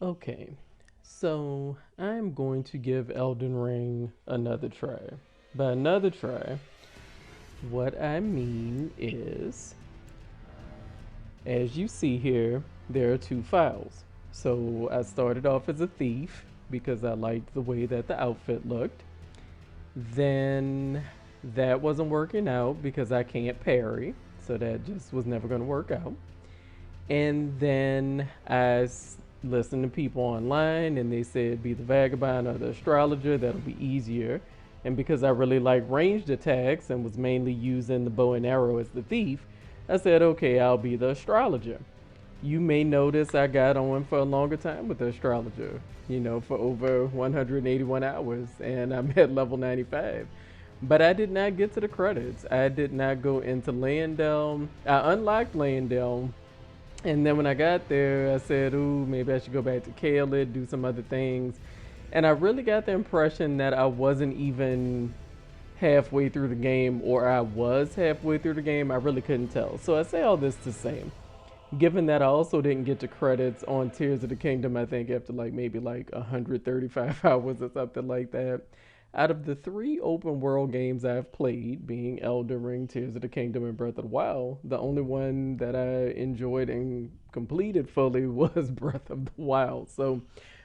Okay, so I'm going to give Elden Ring another try. By another try, what I mean is, as you see here, there are two files. So I started off as a thief because I liked the way that the outfit looked. Then that wasn't working out because I can't parry, so that just was never going to work out. And then listened to people online and they said be the vagabond or the astrologer, that'll be easier. And because I really like ranged attacks and was mainly using the bow and arrow as the thief, I said, okay, I'll be the astrologer. You may notice I got on for a longer time with the astrologer, for over 181 hours, and I'm at level 95. But I did not get to the credits. I did not go into Landell. I unlocked Landell, and then when I got there, I said, ooh, maybe I should go back to Kaled, do some other things. And I really got the impression that I wasn't even halfway through the game, or I was halfway through the game. I really couldn't tell. So I say all this to say, given that I also didn't get to credits on Tears of the Kingdom, I think after maybe 135 hours or something like that. Out of the three open world games I've played, being Elden Ring, Tears of the Kingdom, and Breath of the Wild, the only one that I enjoyed and completed fully was Breath of the Wild. So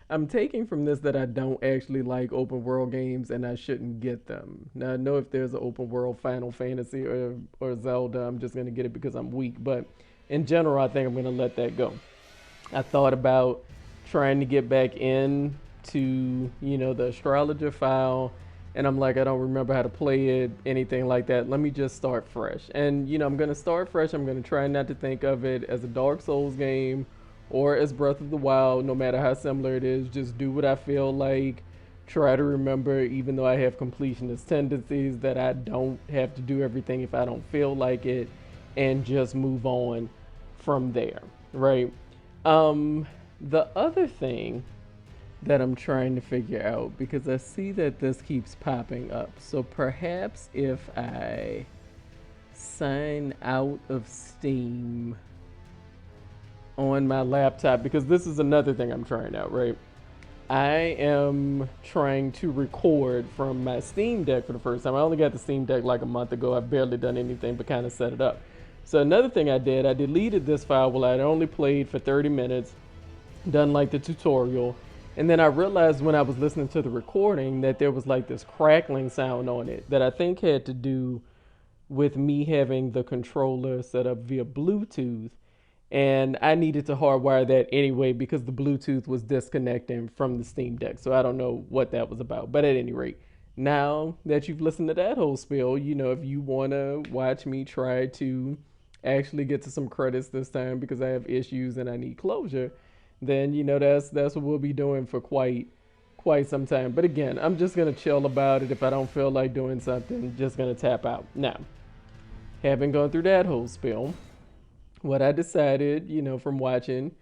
I'm taking from this that I don't actually like open world games and I shouldn't get them. Now I know if there's an open world Final Fantasy or Zelda, I'm just gonna get it because I'm weak. But in general, I think I'm gonna let that go. I thought about trying to get back in to the astrologer file, and I'm like, I don't remember how to play it, anything like that. Let me just start fresh. And I'm gonna start fresh. I'm gonna try not to think of it as a Dark Souls game or as Breath of the Wild, no matter how similar it is. Just do what I feel like. Try to remember, even though I have completionist tendencies, that I don't have to do everything if I don't feel like it, and just move on from there, right? Um, the other thing that I'm trying to figure out, because I see that this keeps popping up, so perhaps if I sign out of Steam on my laptop, because this is another thing I'm trying out, right? I am trying to record from my Steam Deck for the first time. I only got the Steam Deck like a month ago. I've barely done anything but kind of set it up. So another thing I did, I deleted this file while I'd only played for 30 minutes, done like the tutorial, and then I realized when I was listening to the recording that there was like this crackling sound on it that I think had to do with me having the controller set up via Bluetooth, and I needed to hardwire that anyway because the Bluetooth was disconnecting from the Steam Deck. So I don't know what that was about. But at any rate, now that you've listened to that whole spiel, if you want to watch me try to actually get to some credits this time because I have issues and I need closure, then that's what we'll be doing for quite some time. But again, I'm just gonna chill about it. If I don't feel like doing something, just gonna tap out. Now, having gone through that whole spiel, what I decided, from watching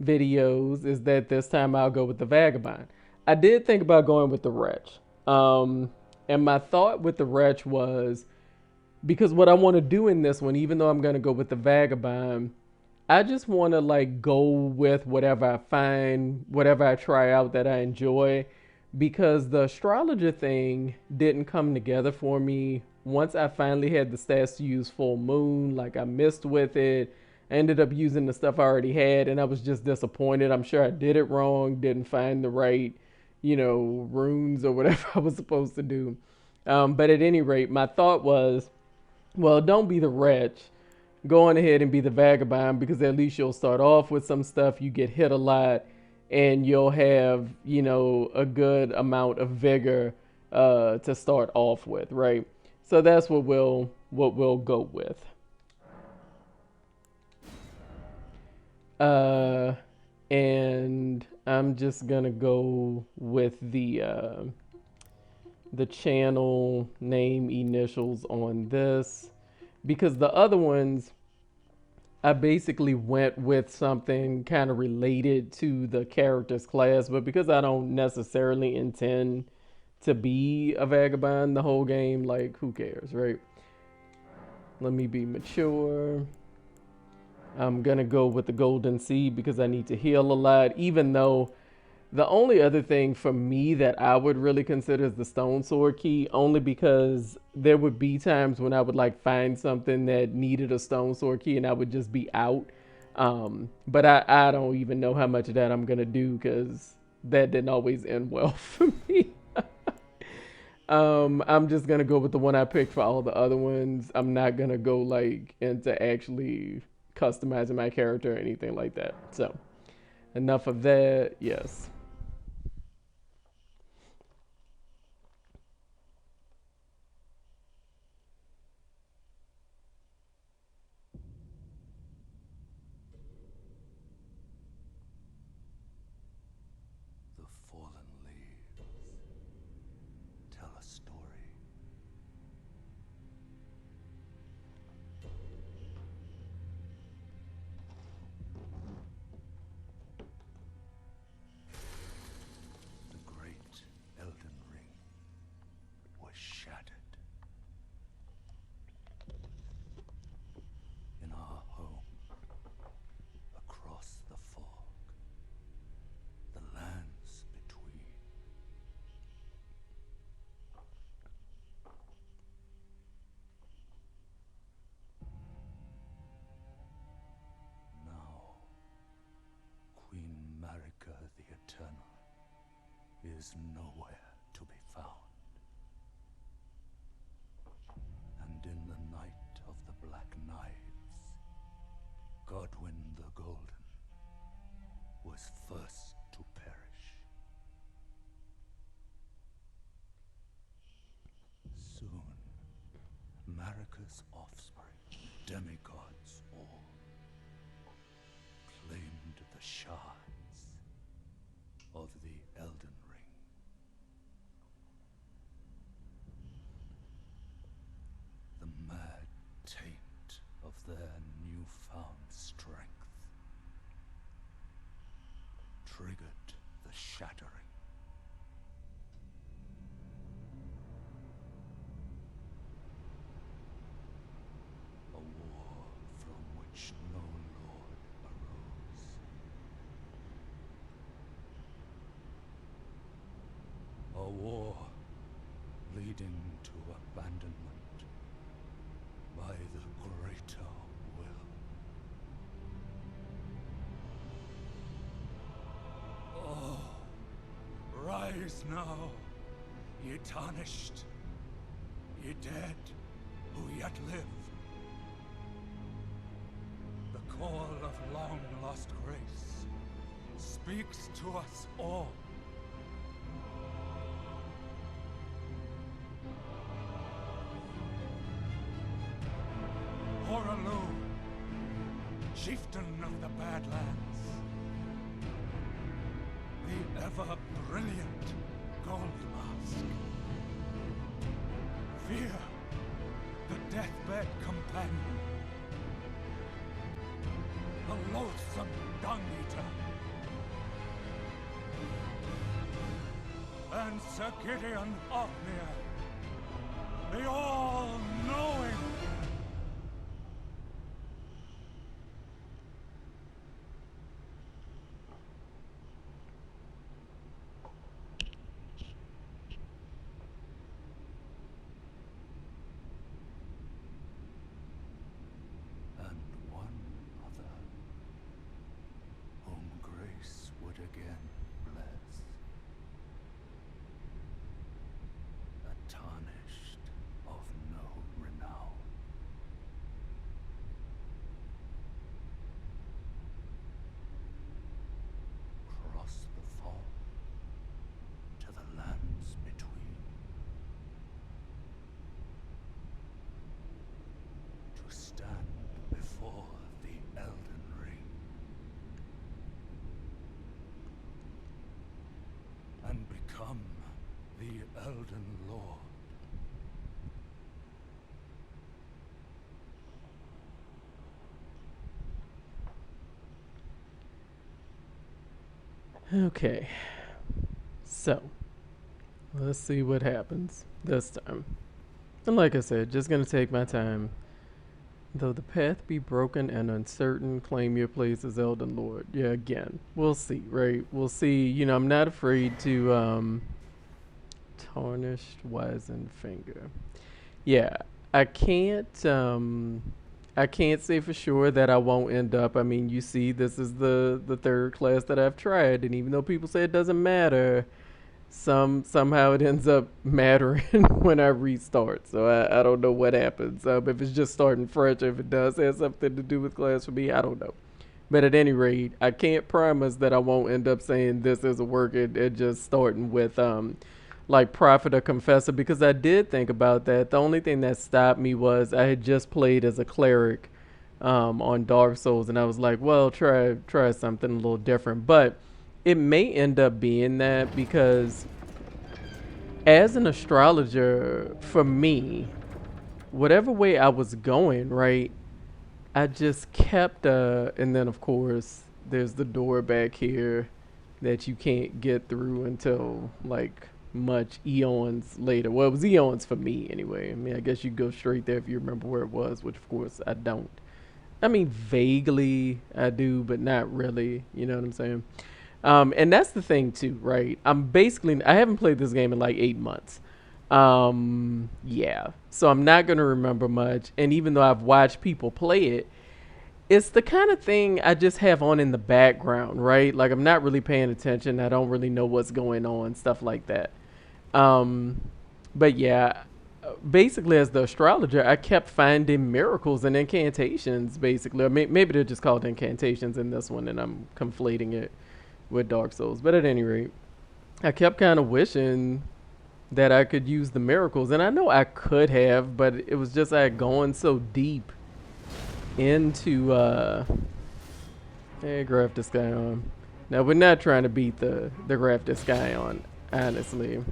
videos, is that this time I'll go with the Vagabond. I did think about going with the Wretch. And my thought with the Wretch was, because what I want to do in this one, even though I'm going to go with the Vagabond, I just want to go with whatever I find, whatever I try out that I enjoy, because the astrologer thing didn't come together for me once I finally had the stats to use full moon. Like, I missed with it. I ended up using the stuff I already had, and I was just disappointed. I'm sure I did it wrong, didn't find the right, runes or whatever I was supposed to do. But at any rate, my thought was, well, don't be the wretch. Go on ahead and be the vagabond, because at least you'll start off with some stuff. You get hit a lot, and you'll have, a good amount of vigor to start off with, right? So that's what we'll go with. Uh, and I'm just gonna go with the channel name initials on this, because the other ones I basically went with something kind of related to the character's class, but because I don't necessarily intend to be a vagabond the whole game, like, who cares, right? Let me be mature. I'm gonna go with the golden seed because I need to heal a lot, even though the only other thing for me that I would really consider is the stone sword key, only because there would be times when I would like find something that needed a stone sword key and I would just be out. But I don't even know how much of that I'm gonna do because that didn't always end well for me. I'm just gonna go with the one I picked for all the other ones. I'm not gonna go like into actually customizing my character or anything like that. So enough of that. Yes. The fallen leaves tell a story. The great Elden Ring was shattered. In our home, across the fog, the lands between. Now, Queen Marika the Eternal is nowhere to be found. And in the night of the Black Knives, Godwyn the Golden was first to perish. Soon, Marika's offspring, demigods all, claimed the shards of the Elden Ring. The mad taint of their newfound strength triggered the shattering. A war from which no lord arose. A war leading to abandonment by the greater will. Oh, rise now, ye tarnished, ye dead who yet live. The call of long-lost grace speaks to us all. Horalu, chieftain of the Badlands, the ever-brilliant Gold Mask. Fear, the deathbed companion, the loathsome dung-eater, and Sir Gideon Ofnir, the all-knowing. The Elden Lord. Okay. So, let's see what happens this time. And like I said, just gonna take my time. Though the path be broken and uncertain, claim your place as Elden Lord. Yeah, again, we'll see, right? We'll see. You know, I'm not afraid to tarnished wizened finger. Yeah, I can't I can't say for sure that I won't end up. I mean, you see, this is the third class that I've tried, and even though people say it doesn't matter, somehow it ends up mattering when I restart. So I don't know what happens. If it's just starting fresh, if it does have something to do with class for me, I don't know. But at any rate, I can't promise that I won't end up saying this isn't working and just starting with like prophet or confessor, because I did think about that. The only thing that stopped me was I had just played as a cleric on Dark Souls, and I was like, well, try something a little different. But it may end up being that because as an astrologer, for me, whatever way I was going, right, I just kept, and then of course, there's the door back here that you can't get through until like much eons later. Well, it was eons for me anyway. I mean, I guess you go straight there if you remember where it was, which of course I don't. I mean, vaguely I do, but not really. You know what I'm saying? And that's the thing too, right? I haven't played this game in like 8 months. Yeah. So I'm not gonna remember much. And even though I've watched people play it, it's the kind of thing I just have on in the background, right? Like I'm not really paying attention. I don't really know what's going on, stuff like that. Um, but yeah, basically as the astrologer, I kept finding miracles and incantations. Basically, or maybe they're just called incantations in this one, and I'm conflating it with Dark Souls. But at any rate, I kept kind of wishing that I could use the miracles, and I know I could have, but it was just I had gone so deep into hey, graph this guy on. Now we're not trying to beat the graph this guy on, honestly.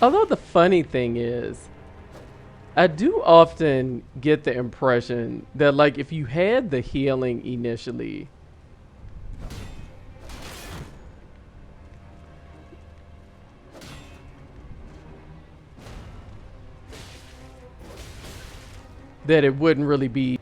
Although the funny thing is, I do often get the impression that like if you had the healing initially, that it wouldn't really be.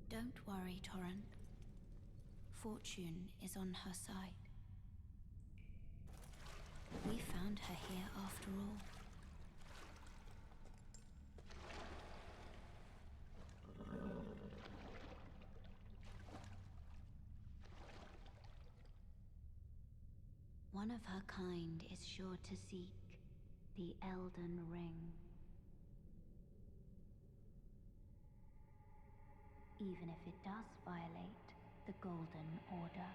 Don't worry, Torrent. Fortune is on her side. We found her here after all. One of her kind is sure to seek the Elden Ring. Even if it does violate the Golden Order.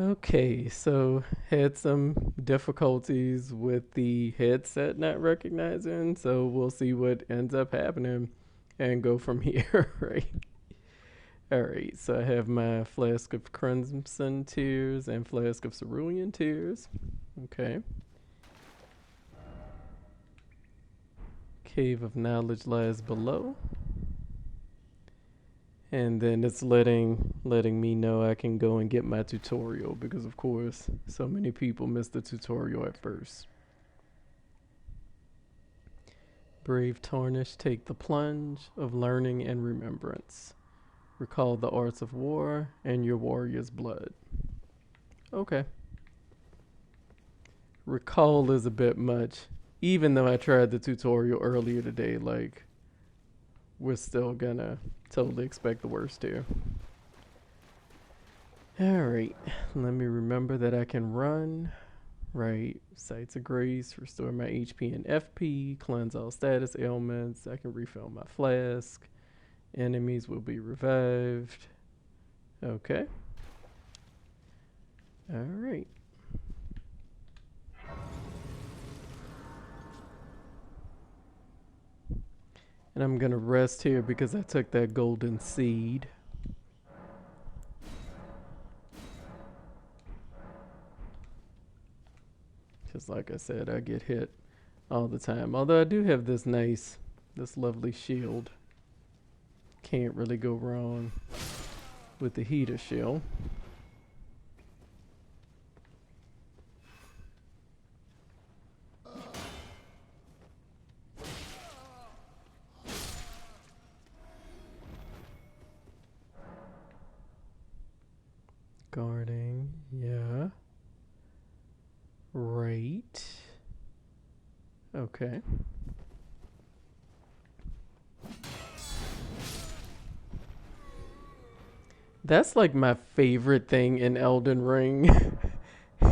Okay, so had some difficulties with the headset not recognizing, so we'll see what ends up happening and go from here, right? Alright, so I have my flask of crimson tears and flask of cerulean tears. Okay. Cave of knowledge lies below. And then it's letting me know I can go and get my tutorial because of course so many people miss the tutorial at first. Brave Tarnish, take the plunge of learning and remembrance. Recall the arts of war and your warrior's blood. Okay. Recall is a bit much. Even though I tried the tutorial earlier today, like, we're still gonna totally expect the worst here. Alright, let me remember that I can run. Right, Sights of Grace, restore my HP and FP, cleanse all status ailments, I can refill my flask, enemies will be revived. Okay. Alright. And I'm gonna rest here because I took that golden seed. Just like I said, I get hit all the time. Although I do have this lovely shield. Can't really go wrong with the heater shield. Guarding, yeah. Right. Okay. That's like my favorite thing in Elden Ring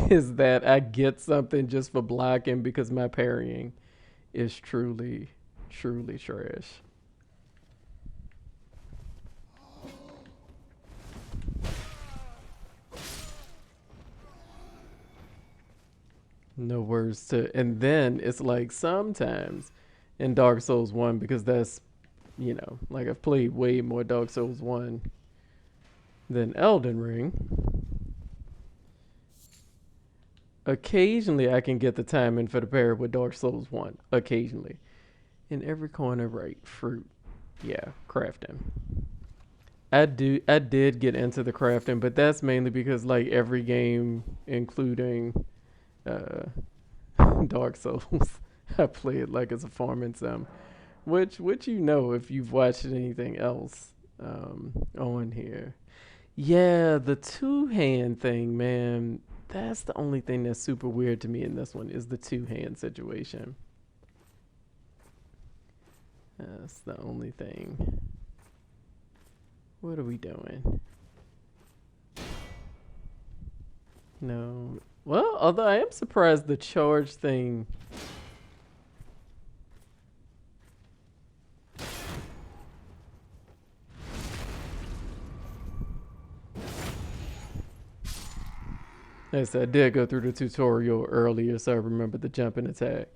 is that I get something just for blocking because my parrying is truly, truly trash. No words to, and then it's like sometimes in Dark Souls 1, because that's, like I've played way more Dark Souls 1 than Elden Ring. Occasionally I can get the timing for the parry with Dark Souls 1. Occasionally. In every corner, right, fruit. Yeah, crafting. I did get into the crafting, but that's mainly because like every game, including uh, Dark Souls, I play it like it's a farming sim, which if you've watched anything else on here. Yeah, the two-hand thing, man. That's the only thing that's super weird to me in this one is the two-hand situation. That's the only thing. What are we doing? No. Well, although I am surprised the charge thing. Yes, I did go through the tutorial earlier, so I remember the jump and attack.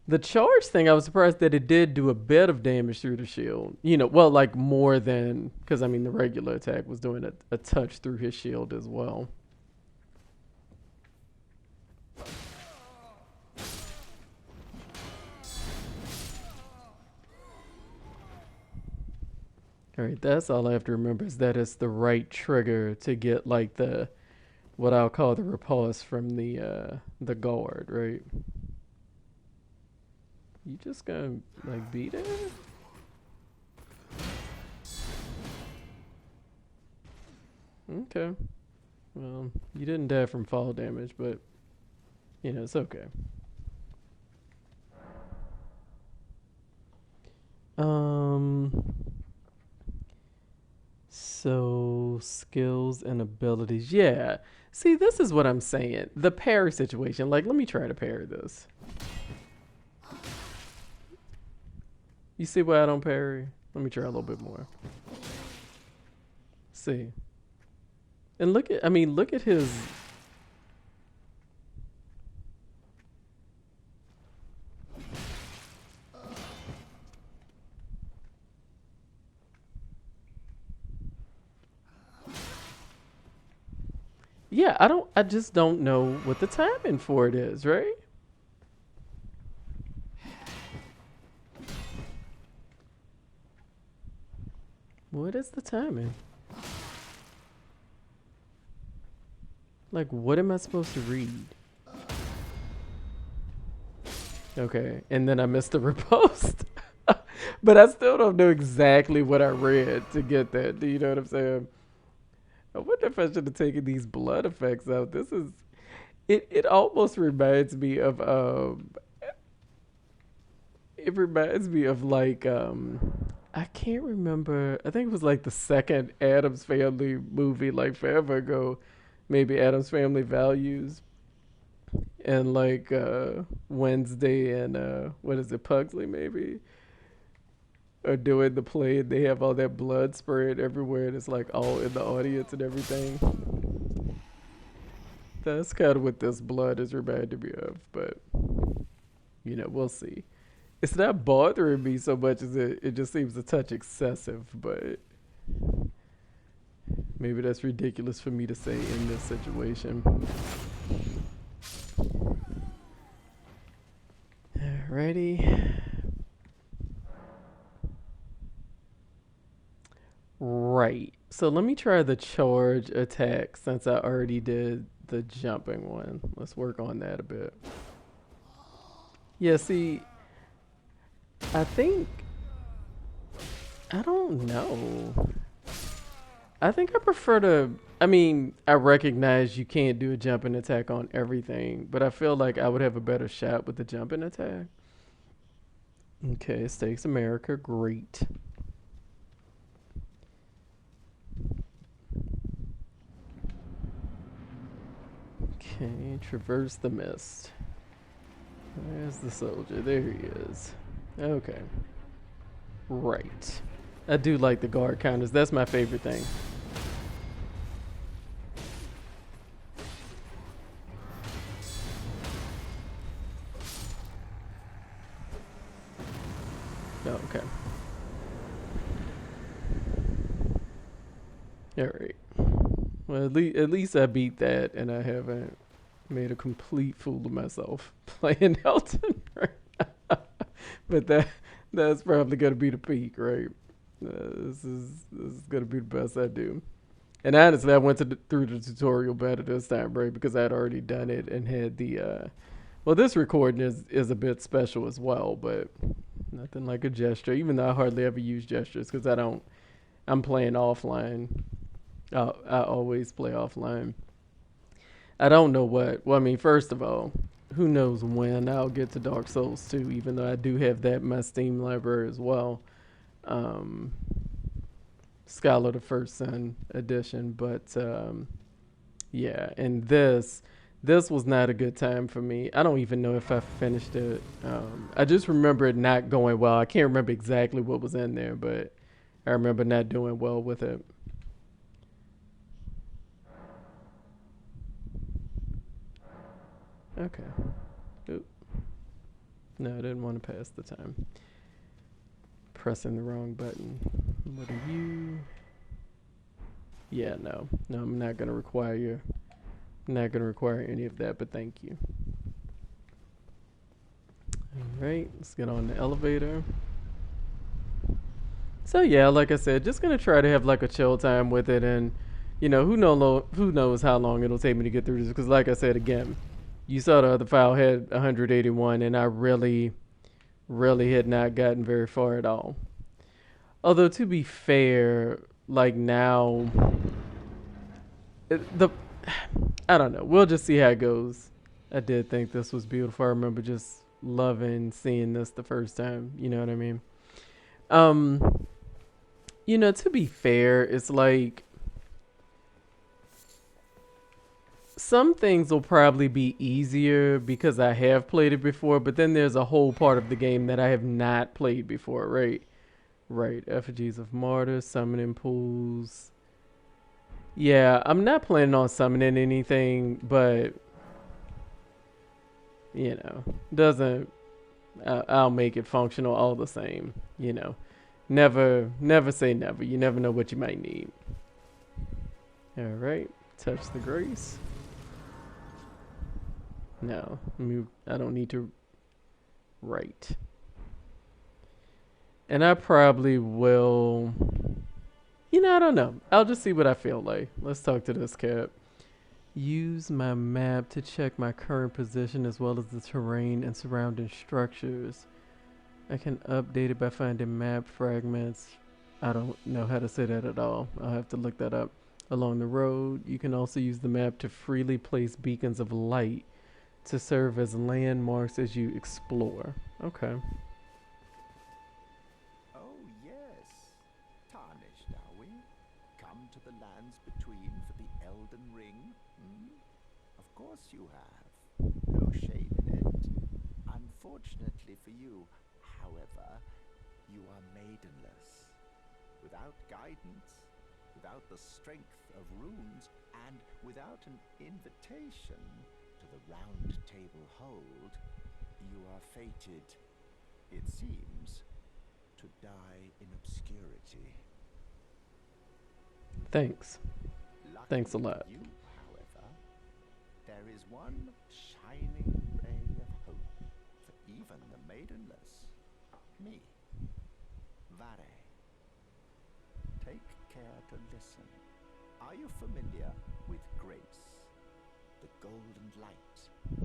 The charge thing, I was surprised that it did do a bit of damage through the shield. Well, like more than, because I mean, the regular attack was doing a touch through his shield as well. Alright, that's all I have to remember is that it's the right trigger to get like what I'll call the riposte from the guard, right? You just gonna like beat it? Okay. Well, you didn't die from fall damage, but it's okay. So skills and abilities. Yeah. See, this is what I'm saying. The parry situation. Like, let me try to parry this. You see why I don't parry? Let me try a little bit more. See. And look at, I mean, look at his. Yeah, I just don't know what the timing for it is, right? What is the timing? Like, what am I supposed to read? Okay, and then I missed the repost. But I still don't know exactly what I read to get that. Do you know what I'm saying? I wonder if I should have taken these blood effects out. This is it almost reminds me of it reminds me of like I can't remember. I think it was like the second Adams Family movie, like forever ago. Maybe Adams Family Values and like Wednesday and what is it, Pugsley maybe? Are doing the play and they have all that blood spread everywhere and it's like all in the audience and everything. That's kind of what this blood is reminding me of, but you know, we'll see. It's not bothering me so much as it just seems a touch excessive, but maybe that's ridiculous for me to say in this situation. Alrighty. Right. So let me try the charge attack since I already did the jumping one. Let's work on that a bit. Yeah, see, I think I don't know. I think I prefer to. I mean, I recognize you can't do a jumping attack on everything, but I feel like I would have a better shot with the jumping attack. Okay, Stakes America, great. Okay, traverse the mist. Where's the soldier? There he is. Okay. Right. I do like the guard counters. That's my favorite thing. Oh, okay. All right. Well, at least I beat that, and I haven't made a complete fool of myself playing Elden Ring. But that's probably gonna be the peak, right? This is gonna be the best I do. And honestly, I went through the tutorial better this time, right? Because I had already done it and had the. Well, this recording is a bit special as well, but nothing like a gesture. Even though I hardly ever use gestures because I don't. I'm playing offline. I always play offline. I don't know what. Well, I mean, first of all, who knows when I'll get to Dark Souls 2, even though I do have that in my Steam library as well. Um, Scholar the First Son edition, but yeah, and this was not a good time for me. I don't even know if I finished it. I just remember it not going well. I can't remember exactly what was in there, but I remember not doing well with it. Okay. Oop. No, I didn't want to pass the time. Pressing the wrong button. What are you? Yeah, no. No, I'm not going to require you. I'm not going to require any of that, but thank you. Alright, let's get on the elevator. So yeah, like I said, just going to try to have like a chill time with it, and you know, who knows how long it'll take me to get through this, because like I said again, you saw the other file had 181 and I really had not gotten very far at all. Although to be fair, like now the I don't know. We'll just see how it goes. I did think this was beautiful. I remember just loving seeing this the first time. You know what I mean? Um, you know, to be fair, it's like some things will probably be easier because I have played it before, but then there's a whole part of the game that I have not played before, right? Right. Effigies of Martyrs, Summoning Pools. Yeah, I'm not planning on summoning anything, but you know, doesn't I'll make it functional all the same. You know, never say never. You never know what you might need. All right, touch the grace. No, I don't need to write. And I probably will. You know, I don't know. I'll just see what I feel like. Let's talk to this cat. Use my map to check my current position as well as the terrain and surrounding structures. I can update it by finding map fragments. I don't know how to say that at all. I'll have to look that up. Along the road, you can also use the map to freely place beacons of light to serve as landmarks as you explore. Okay. Oh, yes. Tarnished, are we? Come to the lands between for the Elden Ring? Hmm? Of course you have. No shame in it. Unfortunately for you, however, you are maidenless. Without guidance, without the strength of runes, and without an invitation to the round table hold, you are fated, it seems, to die in obscurity. Thanks. Luckily Thanks a lot. for you, however, there is one shining ray of hope for even the maidenless. Me. Vare. Take care to listen. Are you familiar with grace? The golden light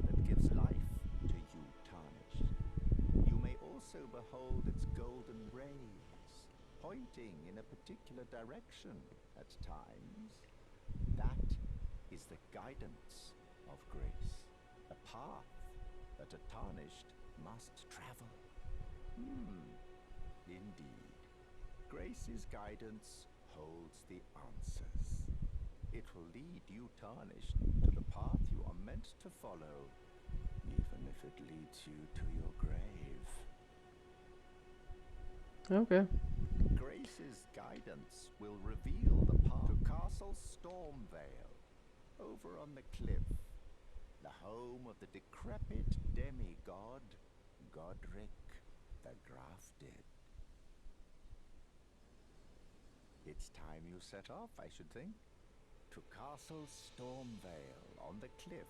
that gives life to you tarnished. You may also behold its golden rays, pointing in a particular direction at times. That is the guidance of grace, a path that a tarnished must travel. Indeed. Grace's guidance holds the answers. It will lead you tarnished to the path you are meant to follow, even if it leads you to your grave. Okay. Grace's guidance will reveal the path to Castle Stormvale, over on the cliff, the home of the decrepit demigod, Godric the Grafted. It's time you set off, I should think, to Castle Stormvale on the cliff,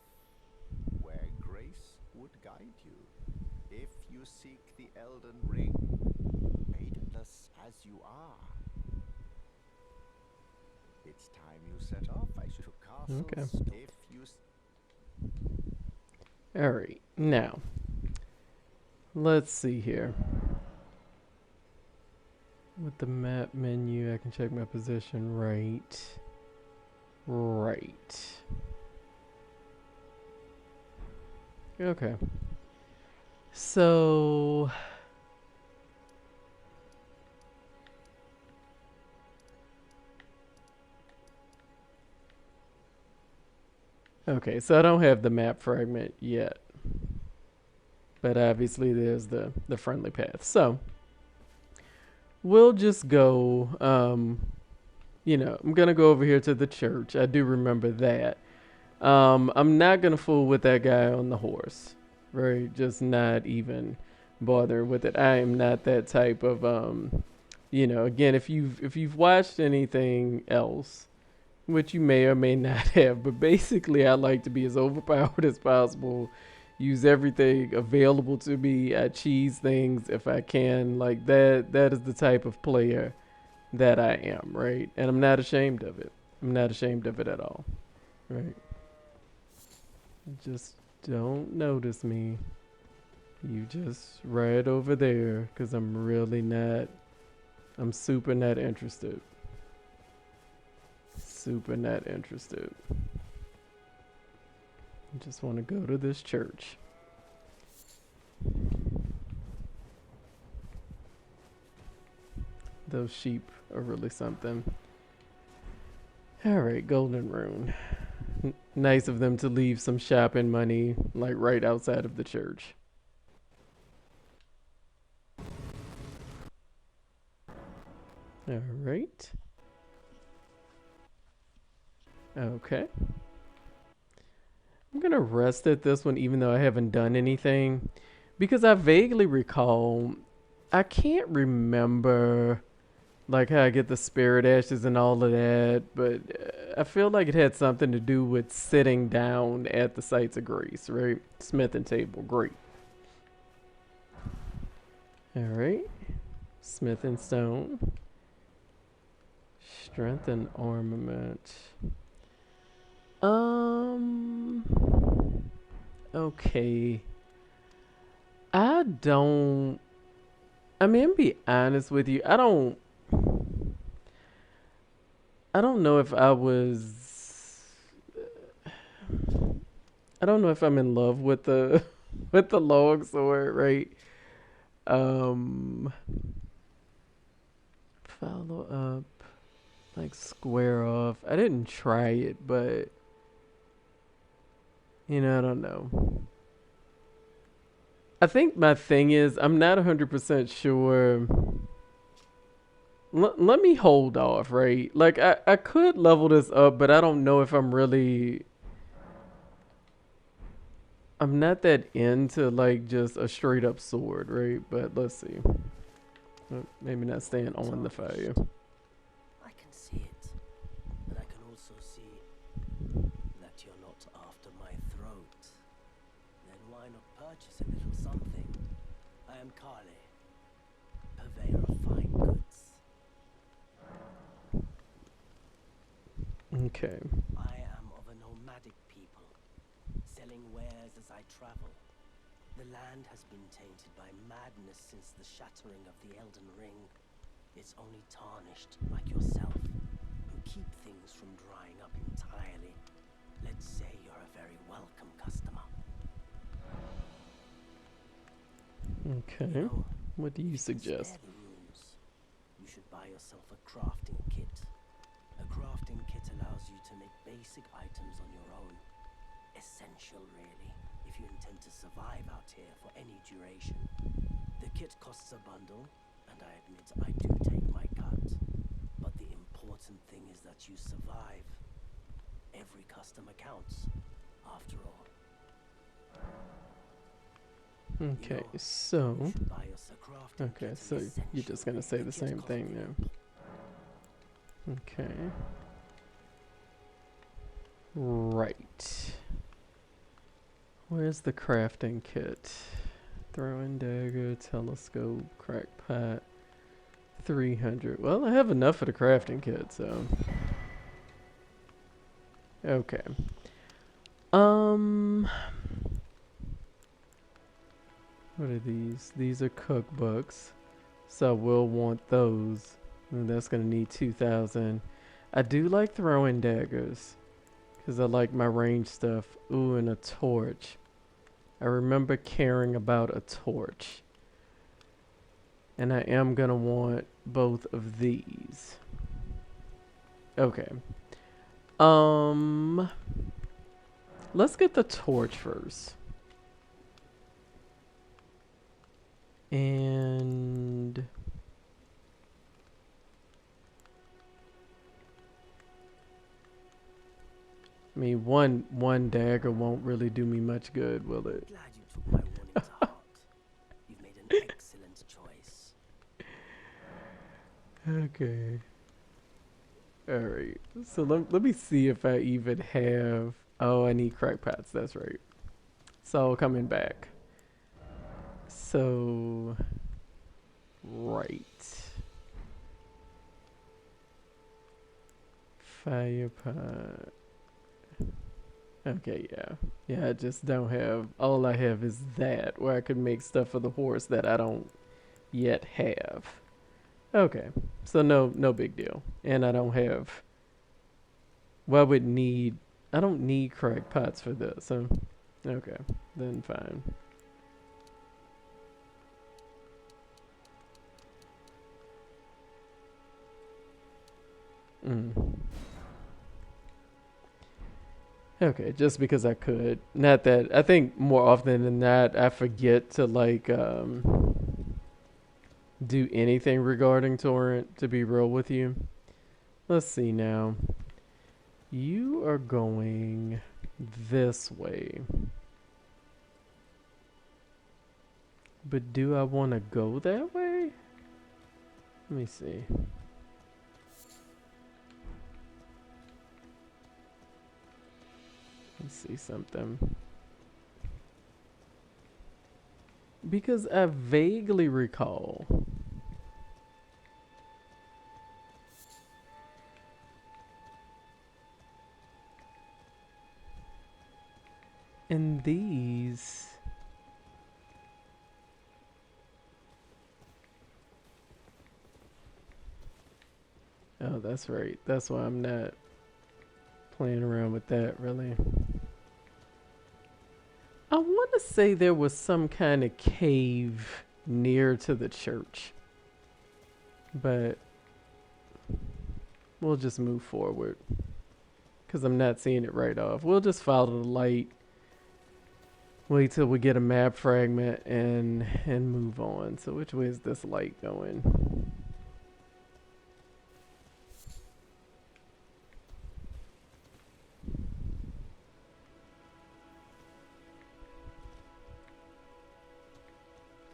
where Grace would guide you, if you seek the Elden Ring, maidenless as you are. It's time you set off, I should to Castle Okay. if you All right. Now, let's see here. With the map menu, I can check my position right. Right. Okay. So okay, so I don't have the map fragment yet. But obviously there's the friendly path. So we'll just go I'm gonna go over here to the church. I do remember that. I'm not gonna fool with that guy on the horse. Right? Just not even bother with it. I am not that type of again, if you've watched anything else, which you may or may not have, but basically I like to be as overpowered as possible. Use everything available to me. I cheese things if I can. Like that is the type of player that I am, right? And I'm not ashamed of it. I'm not ashamed of it at all. Right? Just don't notice me. You just right over there, because I'm super not interested. Super not interested. I just want to go to this church. Those sheep are really something. Alright, Golden Rune. Nice of them to leave some shopping money, like right outside of the church. Alright. Okay. I'm gonna rest at this one even though I haven't done anything. Because I vaguely recall, I can't remember like how I get the spirit ashes and all of that, but I feel like it had something to do with sitting down at the sites of grace, right? Smithing table, great. All right, smith and stone, strength and armament. Okay. I don't. I mean, be honest with you. I don't know if I was. I don't know if I'm in love with the with the long sword, right? Um, follow up, like square off. I didn't try it, but I don't know. I think my thing is I'm not 100% sure. Let me hold off, right? Like I could level this up, but I don't know if I'm not that into like just a straight up sword, right? But let's see. Maybe not staying on the fire. I can see it, but I can also see that you're not after my throat. Then why not purchase a little something? I am Kale, purveyor of fine goods. Okay. I am of a nomadic people, selling wares as I travel. The land has been tainted by madness since the shattering of the Elden Ring. It's only tarnished, like yourself, who keep things from drying up entirely. Let's say you're a very welcome customer. Okay. What do you suggest? Spare the rooms. You should buy yourself a crafting kit. A crafting kit allows you to make basic items on your own. Essential, really, if you intend to survive out here for any duration. The kit costs a bundle, and I admit I do take my cut. But the important thing is that you survive. Every customer counts, after all. Okay, so okay, so you're just gonna say the same thing now. Okay. Right. Where's the crafting kit? Throwing dagger, telescope, crackpot, 300. Well, I have enough for the crafting kit, so. Okay. What are these? These are cookbooks. So we'll want those. And that's gonna need 2,000. I do like throwing daggers. Because I like my range stuff. Ooh, and a torch. I remember caring about a torch. And I am gonna want both of these. Okay. Let's get the torch first. And I mean, one dagger won't really do me much good, will it? Glad you took my warning to heart. You've made an excellent choice. Okay. Alright. So let me see if I even have... Oh, I need crackpots. That's right. So, coming back. So... Right. Fire pot. Okay, yeah. Yeah, I just don't have... All I have is that, where I could make stuff for the horse that I don't yet have. Okay. So no big deal. And I don't have... Well, I would need... I don't need crackpots for this, so... Okay, then fine. Okay, just because I could. Not that... I think more often than not, I forget to, like, do anything regarding Torrent, to be real with you. Let's see now. You are going this way. But do I want to go that way? Let me see. Let's see something. Because I vaguely recall in these oh, that's right. That's why I'm not playing around with that, really. I want to say there was some kind of cave near to the church. But we'll just move forward. Because I'm not seeing it right off. We'll just follow the light. Wait till we get a map fragment and move on. So which way is this light going?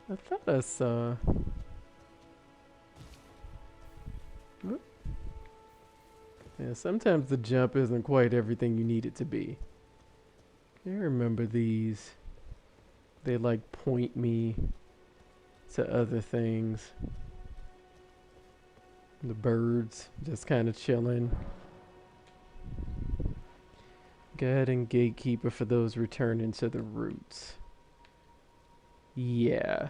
I thought I saw... Whoop. Yeah, sometimes the jump isn't quite everything you need it to be. I remember these. They like point me to other things. The birds just kind of chilling. Guide and gatekeeper for those returning to the roots. Yeah.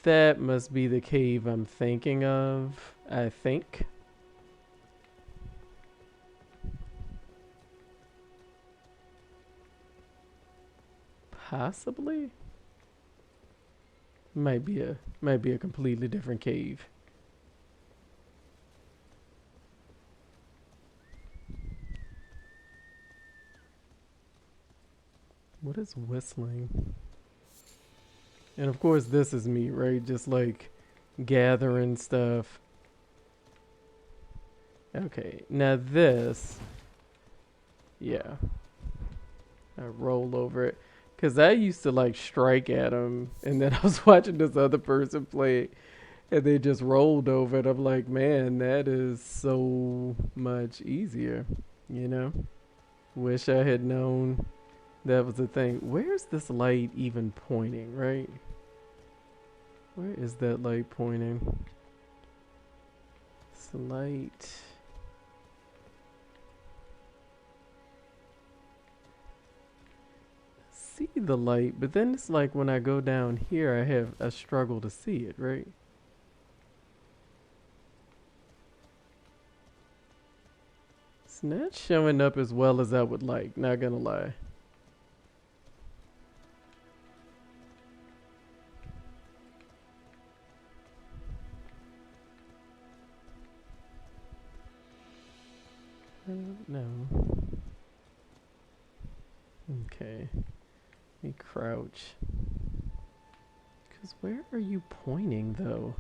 That must be the cave I'm thinking of, I think. Possibly? Might be a completely different cave. What is whistling? And of course this is me, right? Just like gathering stuff. Okay, now this, yeah. I roll over it. Because I used to like strike at him, and then I was watching this other person play, and they just rolled over it. I'm like, man, that is so much easier, you know? Wish I had known that was the thing. Where's this light even pointing, right? Where is that light pointing? It's light... see the light, but then it's like when I go down here, I struggle to see it, right? It's not showing up as well as I would like, not gonna lie. I don't know. Okay. Let me crouch. Because where are you pointing, though?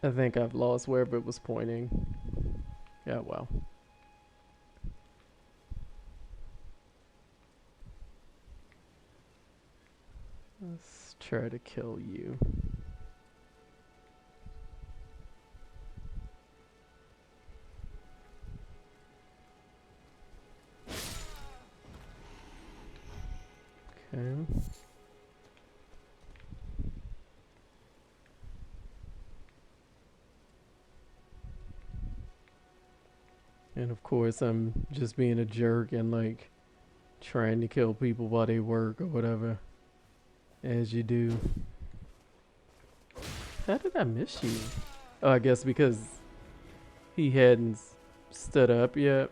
I think I've lost wherever it was pointing. Yeah, well. Let's try to kill you. Okay. And of course, I'm just being a jerk and like trying to kill people while they work or whatever. As you do. How did I miss you? Oh, I guess because he hadn't stood up yet.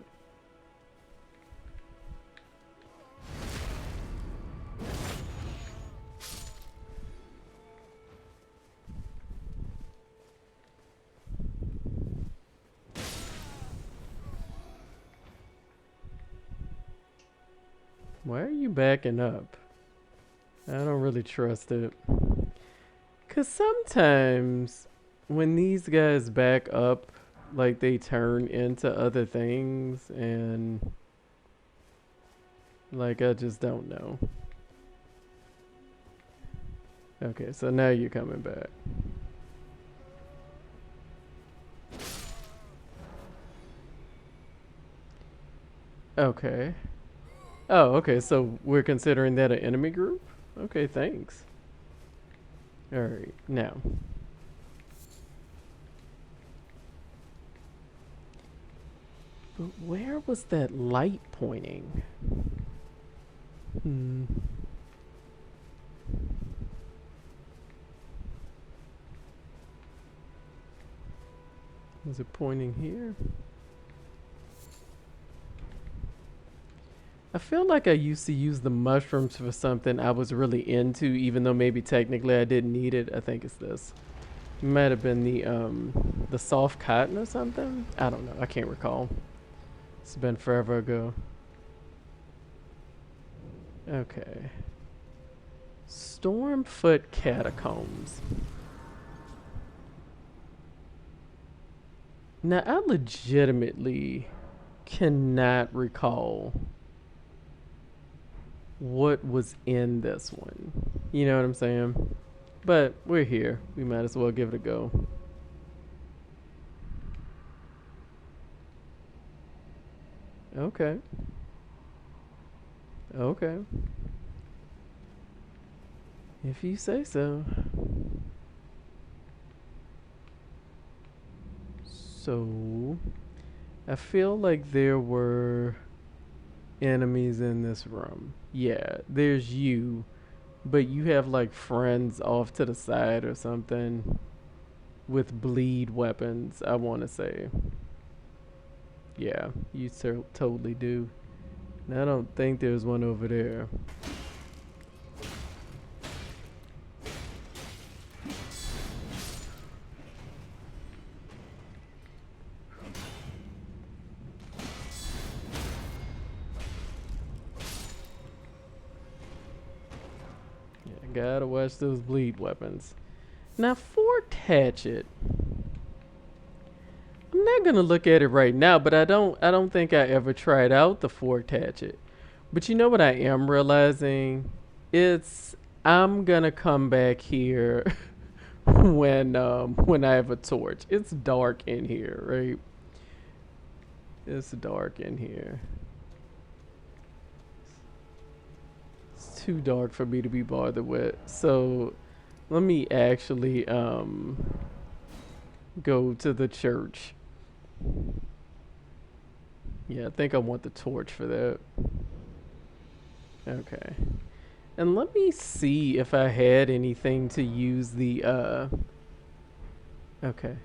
Why are you backing up? I don't really trust it. Because sometimes when these guys back up like they turn into other things, and like I just don't know. Okay, so now you're coming back. Okay. Oh, okay, so we're considering that an enemy group? Okay, thanks. Alright, now. But where was that light pointing? Was it pointing here? I feel like I used to use the mushrooms for something I was really into, even though maybe technically I didn't need it. I think it's this. It might have been the soft cotton or something. I don't know. I can't recall. It's been forever ago. Okay. Stormfoot Catacombs. Now, I legitimately cannot recall what was in this one. You know what I'm saying? But we're here. We might as well give it a go. Okay. Okay. If you say so. So, I feel like there were enemies in this room. Yeah, there's you, but you have like friends off to the side or something with bleed weapons, I want to say. Yeah, you totally do. And I don't think there's one over there. Gotta watch those bleed weapons. Now, Forked Hatchet. I'm not gonna look at it right now, but I don't think I ever tried out the Forked Hatchet. But you know what I am realizing? I'm gonna come back here when I have a torch. It's dark in here, right? It's dark in here. Too dark for me to be bothered with. So let me actually go to the church. Yeah, I think I want the torch for that. Okay. And let me see if I had anything to use the okay.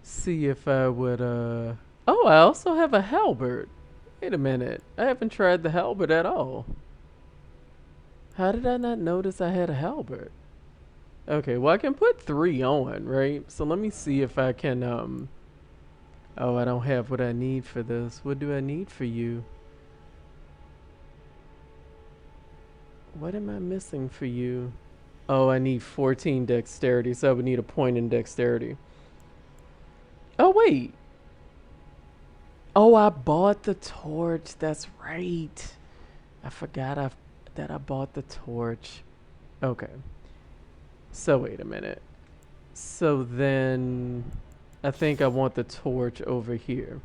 See if I would oh, I also have a halberd. Wait a minute. I haven't tried the halberd at all. How did I not notice I had a halberd? Okay, well I can put 3 on, right? So let me see if I can, oh, I don't have what I need for this. What do I need for you? What am I missing for you? Oh, I need 14 dexterity, so I would need a point in dexterity. Oh, wait. Oh, I bought the torch. That's right. I forgot that I bought the torch. Okay. So wait a minute. So then I think I want the torch over here.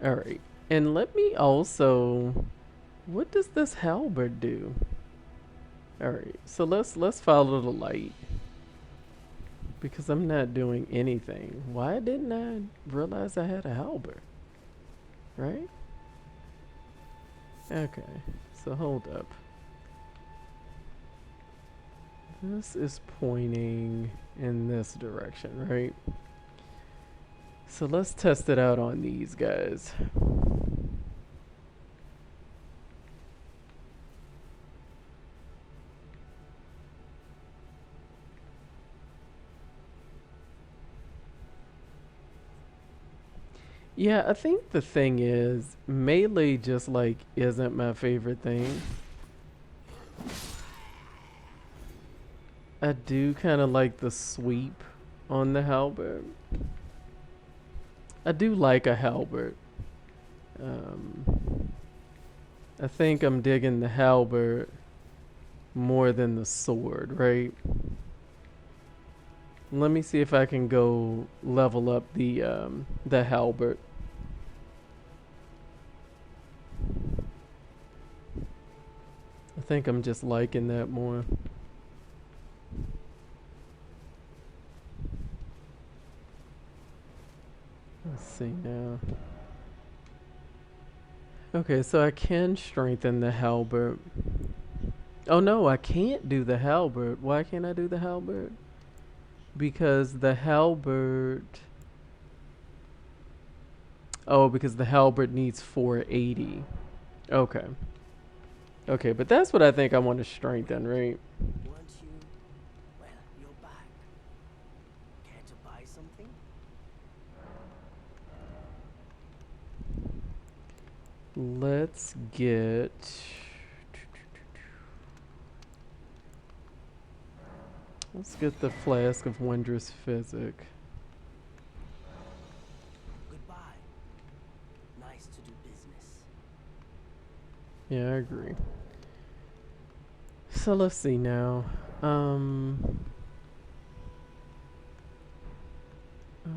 All right. And let me also, what does this halberd do? All right. So let's follow the light. Because I'm not doing anything. Why didn't I realize I had a halberd? Right? Okay, so hold up. This is pointing in this direction, right? So let's test it out on these guys. Yeah, I think the thing is, melee just like isn't my favorite thing. I do kind of like the sweep on the halberd. I do like a halberd. I think I'm digging the halberd more than the sword, right? Let me see if I can go level up the halberd. I think I'm just liking that more. Let's see now. Okay, so I can strengthen the halberd. Oh no, I can't do the halberd. Why can't I do the halberd? Because the halberd... Oh, because the halberd needs 480. Okay. Okay, but that's what I think I want to strengthen, right? Weren't you? Well, you're back. Care to buy something? Let's get... Let's get the flask of wondrous physic. Goodbye. Nice to do business. Yeah, I agree. So let's see now.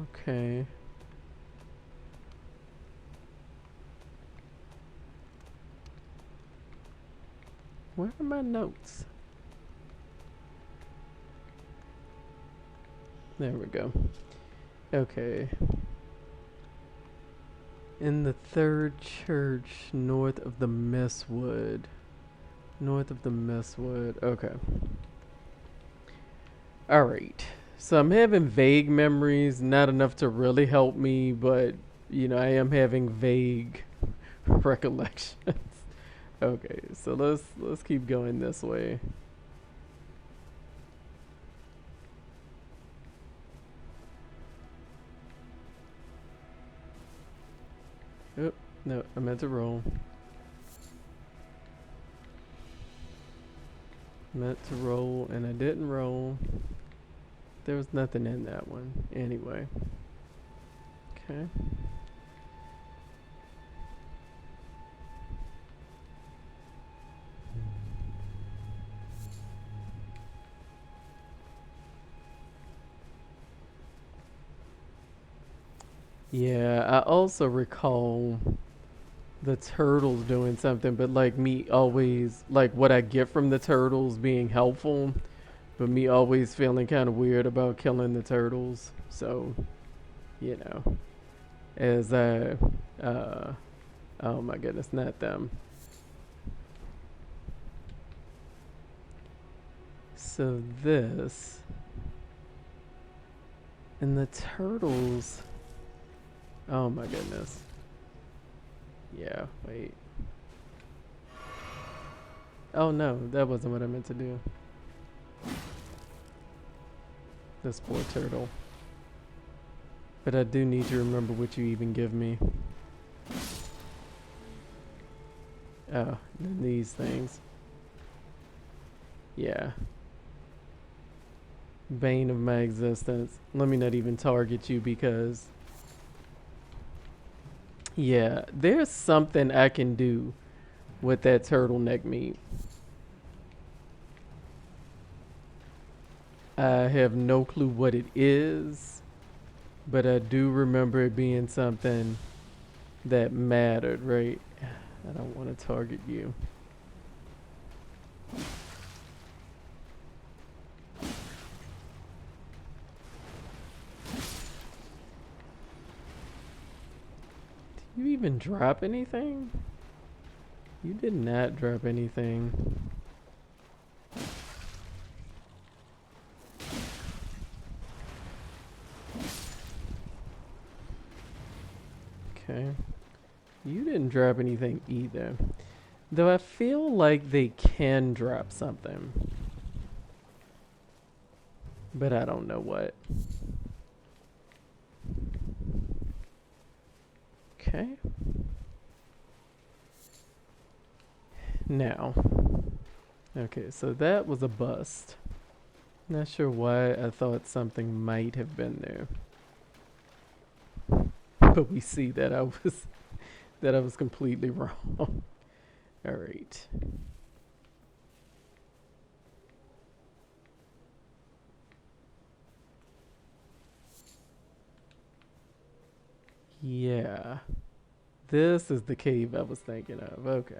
Okay. Where are my notes? There we go. Okay. In the third church north of the Mistwood. North of the Mistwood. Okay. Alright. So I'm having vague memories, not enough to really help me, but you know, I am having vague recollections. Okay, so let's keep going this way. Oh, no, I meant to roll. Meant to roll and I didn't roll. There was nothing in that one anyway. Okay. Yeah, I also recall the turtles doing something, but like me always, like what I get from the turtles being helpful, but me always feeling kind of weird about killing the turtles. So, you know, as I, oh my goodness, not them. So this, and the turtles, oh my goodness. Yeah, wait. Oh no, that wasn't what I meant to do. This poor turtle. But I do need to remember what you even give me. Oh, these things. Yeah. Bane of my existence. Let me not even target you because... Yeah, there's something I can do with that turtleneck meat. I have no clue what it is, but I do remember it being something that mattered, right? I don't want to target you. Did you even drop anything? You did not drop anything. Okay. You didn't drop anything either. Though I feel like they can drop something. But I don't know what. Okay. Now. Okay, so that was a bust. Not sure why I thought something might have been there. But we see that I was completely wrong. All right. Yeah. This is the cave I was thinking of. Okay.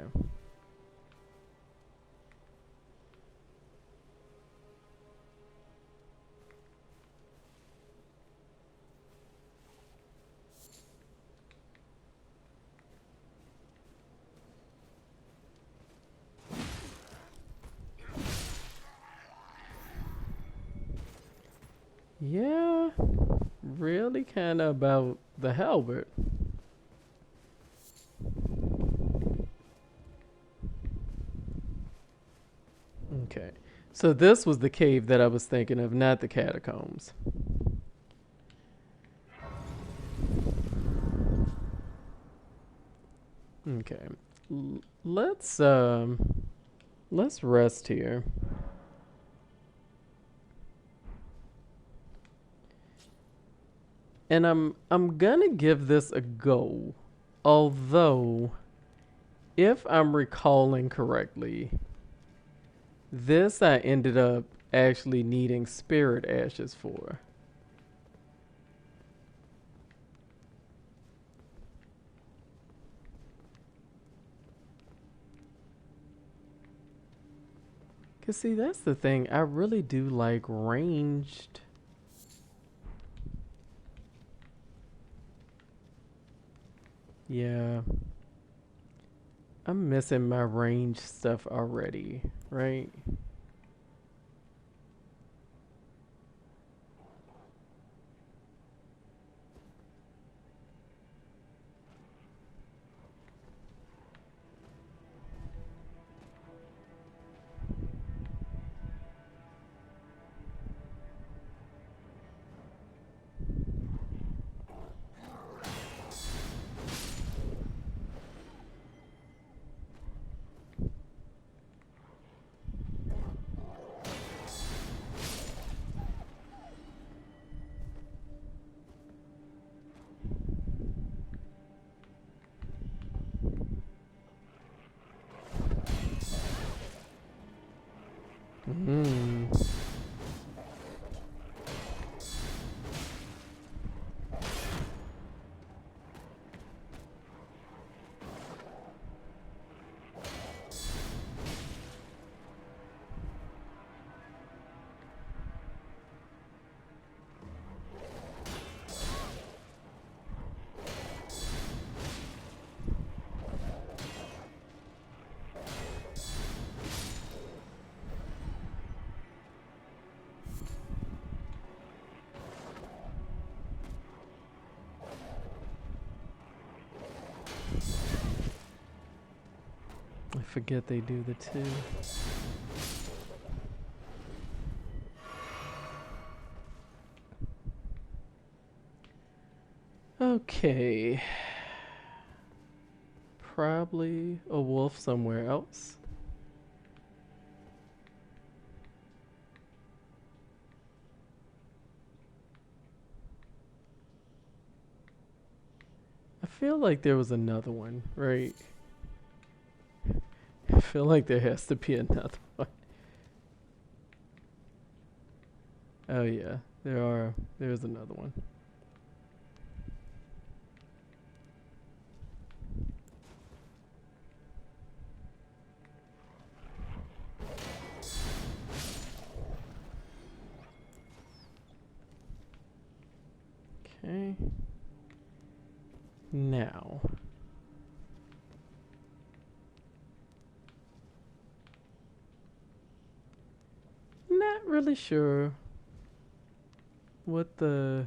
Yeah, really kind of about the halberd. Okay. So this was the cave that I was thinking of, not the catacombs. Okay. L- let's um let's rest here. And I'm gonna give this a go. Although, if I'm recalling correctly, this I ended up actually needing spirit ashes for. Cause see, that's the thing. I really do like ranged. Yeah. I'm missing my range stuff already, right? Hmm. I forget they do the two. Okay. Probably a wolf somewhere else. I feel like there was another one, right? I feel like there has to be another one. Oh yeah, there's another one. Okay. Now. Not really sure what the...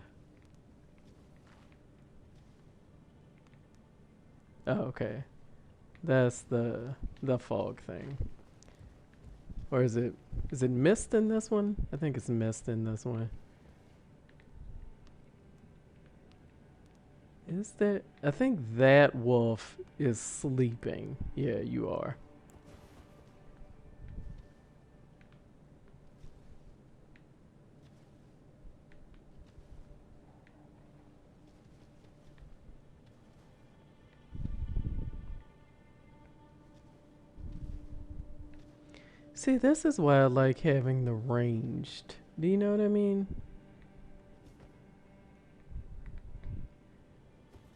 Oh, okay. That's the fog thing. Or is it mist in this one? I think it's mist in this one. Is that? I think that wolf is sleeping. Yeah, you are. See, this is why I like having the ranged. Do you know what I mean?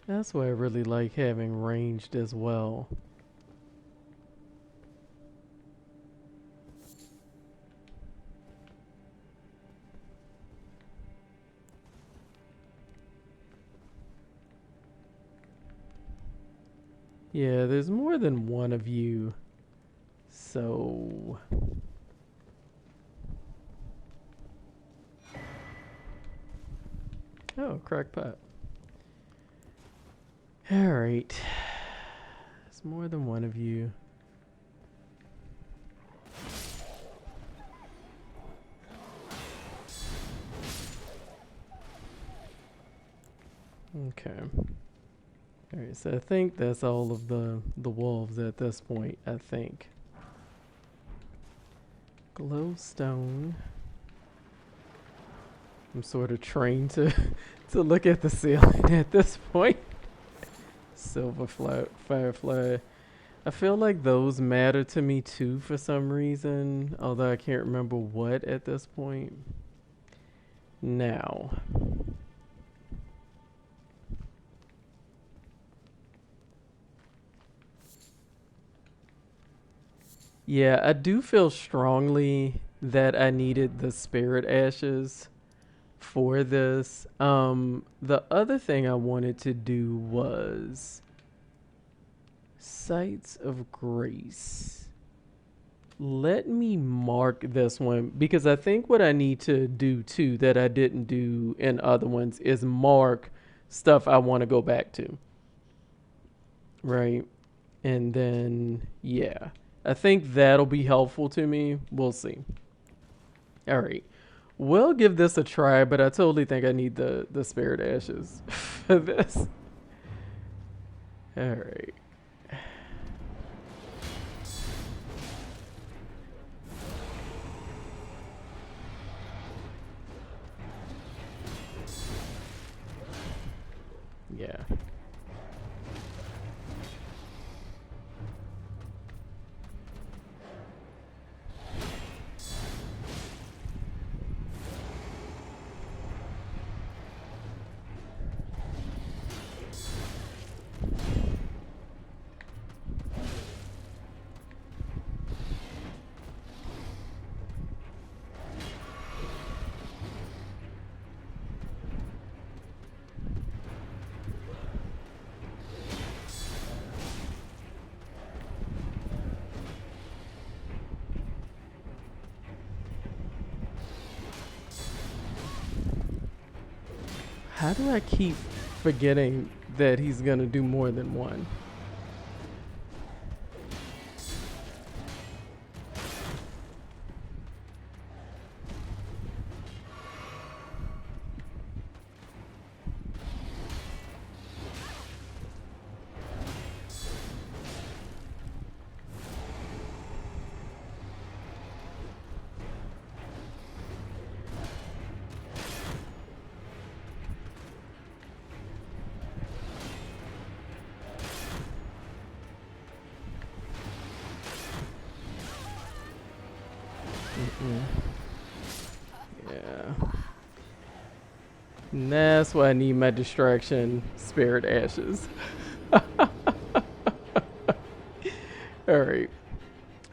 That's why I really like having ranged as well. Yeah, there's more than one of you. So... Oh, crackpot. Alright. There's more than one of you. Okay. Alright, so I think that's all of the wolves at this point, I think. Glowstone. I'm sort of trained to to look at the ceiling at this point. Silver firefly. I feel like those matter to me too for some reason, although I can't remember what at this point. Now. Yeah, I do feel strongly that I needed the spirit ashes for this. The other thing I wanted to do was Sites of Grace. Let me mark this one because I think what I need to do too that I didn't do in other ones is mark stuff I want to go back to. Right? And then, yeah. I think that'll be helpful to me. We'll see. All right. We'll give this a try, but I totally think I need the spirit ashes for this. All right. Yeah. How do I keep forgetting that he's gonna do more than one? Yeah. And that's why I need my distraction spirit ashes. Alright.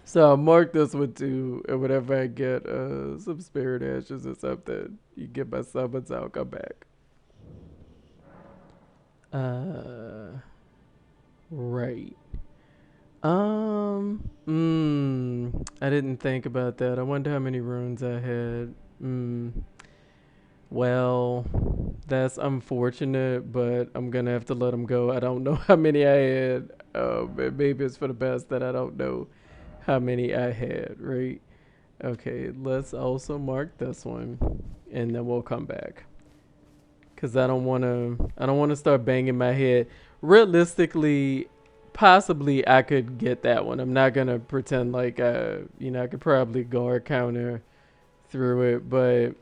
So I'll mark this one too. And whenever I get some spirit ashes or something, you get my summons, I'll come back. Right. I didn't think about that. I wonder how many runes I had. Well, that's unfortunate, but I'm gonna have to let him go. I don't know how many I had. Maybe it's for the best that I don't know how many I had, right? Okay, let's also mark this one, and then we'll come back. Cause I don't wanna start banging my head. Realistically, possibly I could get that one. I'm not gonna pretend like I could probably guard counter through it, but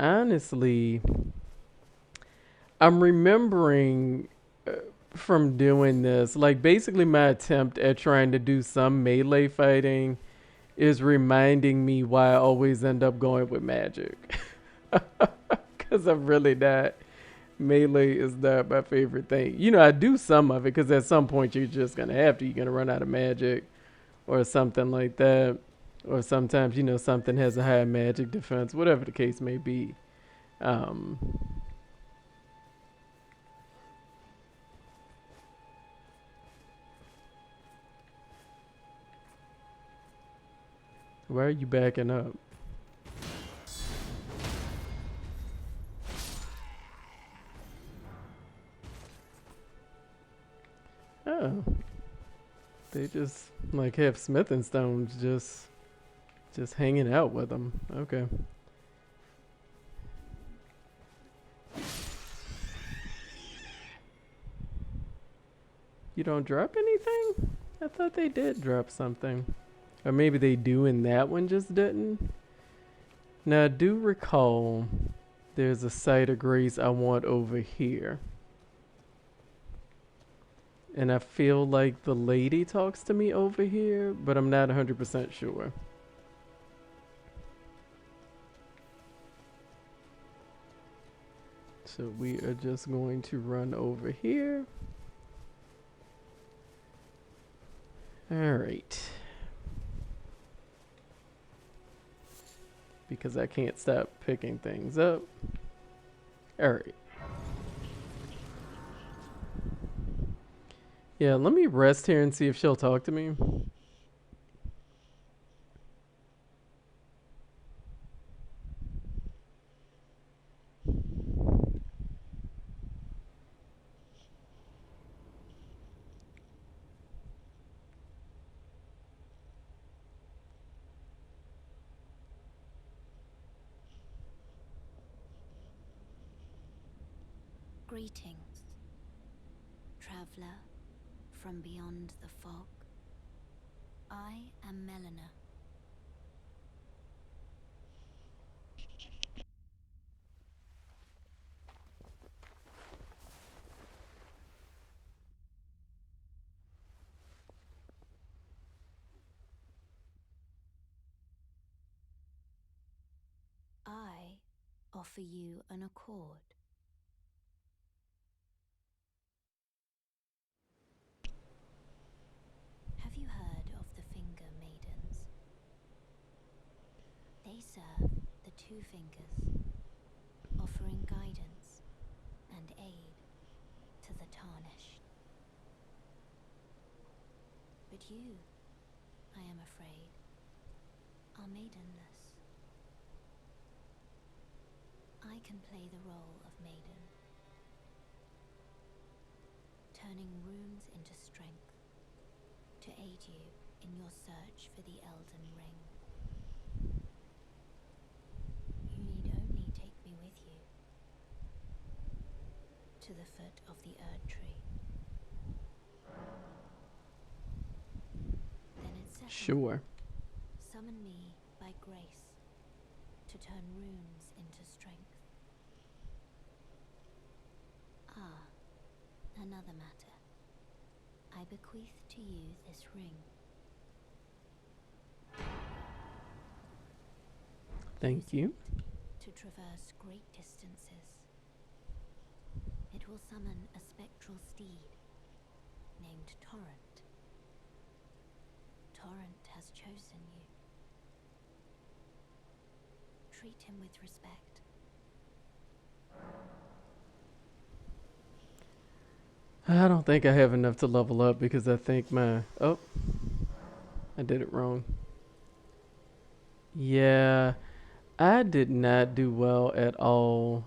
honestly, I'm remembering from doing this. Like, basically, my attempt at trying to do some melee fighting is reminding me why I always end up going with magic. Because I'm really not. Melee is not my favorite thing. You know, I do some of it because at some point you're just going to have to. You're going to run out of magic or something like that. Or sometimes, you know, something has a high magic defense, whatever the case may be. Um, why are you backing up? Oh, they just like have Smith and Stones just hanging out with them. Okay. You don't drop anything? I thought they did drop something. Or maybe they do and that one just didn't. Now I do recall there's a site of grace I want over here. And I feel like the lady talks to me over here, but I'm not 100% sure. So we are just going to run over here. Alright. Because I can't stop picking things up. Alright. Yeah, let me rest here and see if she'll talk to me. Greetings, traveler from beyond the fog. I am Melina. I offer you an accord. Have you heard of the Finger Maidens? They serve the two fingers, offering guidance and aid to the tarnished. But you, I am afraid, are maidenless. I can play the role of maiden, turning runes into strength to aid you in your search for the Elden Ring. You need only take me with you to the foot of the Erd Tree. Then it's settled. Sure. Summon me by grace to turn runes into strength. Ah, another matter. I bequeath to you this ring. Thank you. To traverse great distances. It will summon a spectral steed named Torrent. Torrent has chosen you. Treat him with respect. I don't think I have enough to level up because I think my... Oh. I did it wrong. Yeah. I did not do well at all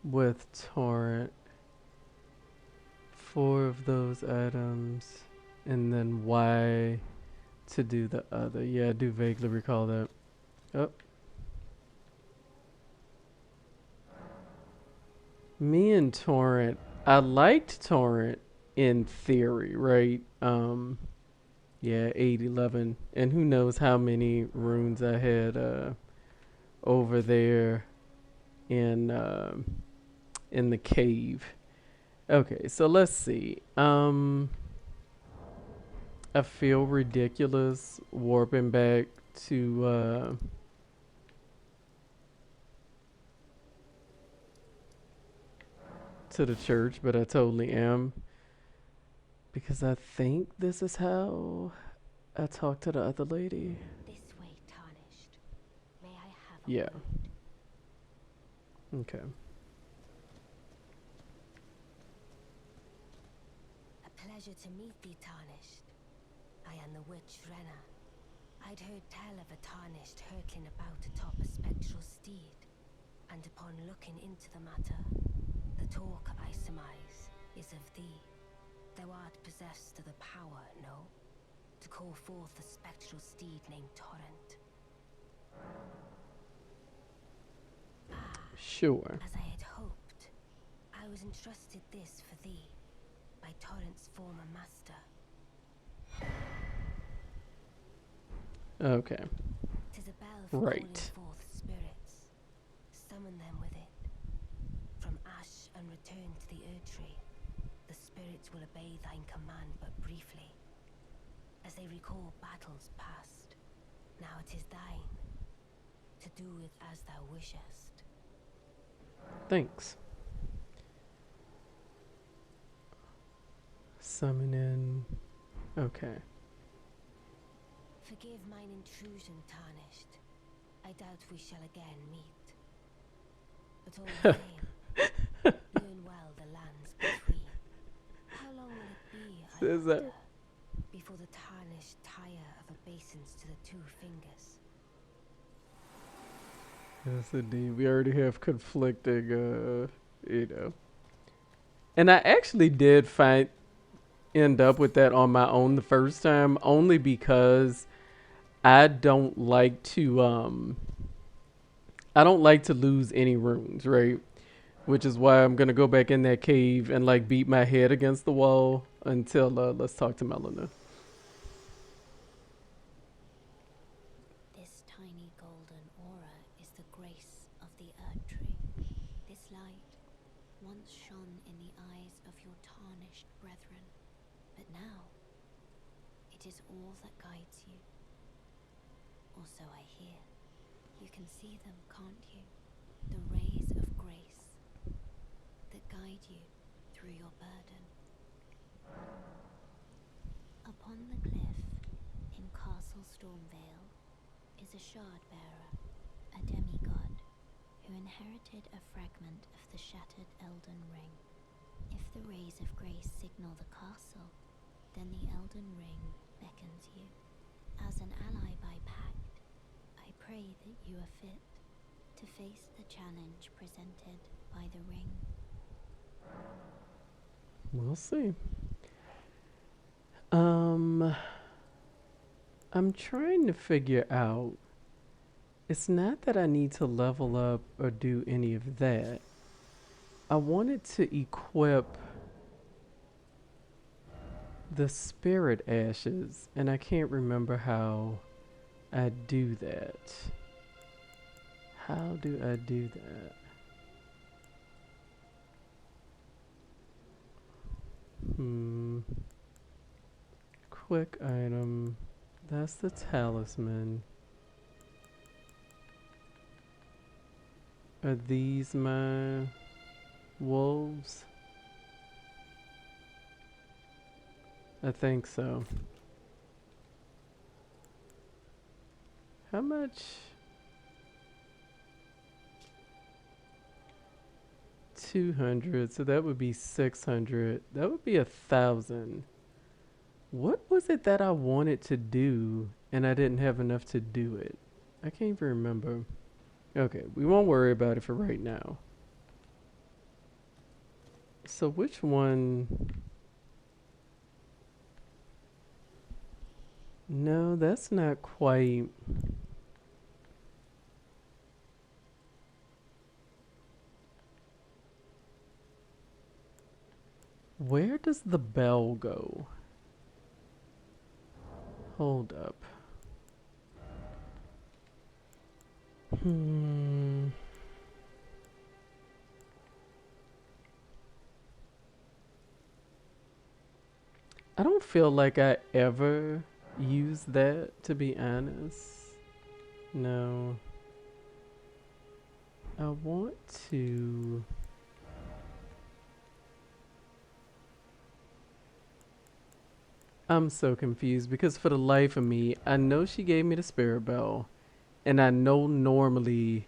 with Torrent. 4 of those items. And then Y to do the other. Yeah, I do vaguely recall that. Oh. Me and Torrent, I liked Torrent in theory, right? Yeah, 811. And who knows how many runes I had over there in the cave. Okay, so let's see. I feel ridiculous warping back to the church, but I totally am because I think this is how I talked to the other lady. This way, tarnished. May I have a Yeah. word? Okay. A pleasure to meet thee, tarnished. I am the witch Renna. I'd heard tell of a tarnished hurtling about atop a spectral steed, and upon looking into the matter, the talk I surmise is of thee. Thou art possessed of the power, no? To call forth a spectral steed named Torrent. Sure. As I had hoped, I was entrusted this for thee by Torrent's former master. Okay. 'Tis a bell for Right. calling forth spirits. Summon them with it. From ash and return to the Erdtree. The spirits will obey thine command but briefly, as they recall battles past. Now it is thine, to do with as thou wishest. Thanks. Summon in. Okay. Forgive mine intrusion, tarnished. I doubt we shall again meet. But all the same, learn well the lands between. How long will it be, I Says that. wonder, before the tarnished tire of obeisance to the two fingers? Yes, indeed. We already have conflicting, And I actually did end up with that on my own the first time, only because I don't like to lose any runes, right? Which is why I'm gonna go back in that cave and like beat my head against the wall until let's talk to Melina. This tiny golden aura is the grace of the Erdtree. This light once shone in the eyes of your tarnished brethren, but now it is all that guides you. Or so I hear. You can see them, can't you? The rays of grace that guide you through your burden. Upon the cliff in Castle Stormvale is a shard bearer, a demigod, who inherited a fragment of the shattered Elden Ring. If the rays of grace signal the castle, then the Elden Ring beckons you. As an ally by pact, I pray that you are fit to face the challenge presented by the ring. We'll see. I'm trying to figure out. It's not that I need to level up or do any of that. I wanted to equip the spirit ashes, and I can't remember how I do that. How do I do that? Quick item. That's the talisman. Are these my wolves? I think so. How much? 200, so that would be 600. That would be 1,000. What was it that I wanted to do and I didn't have enough to do it? I can't even remember. Okay, we won't worry about it for right now. So which one? No, that's not quite. Where does the bell go? Hold up. I don't feel like I ever use that, to be honest. No. I want to... I'm so confused because for the life of me, I know she gave me the spirit bell, and I know normally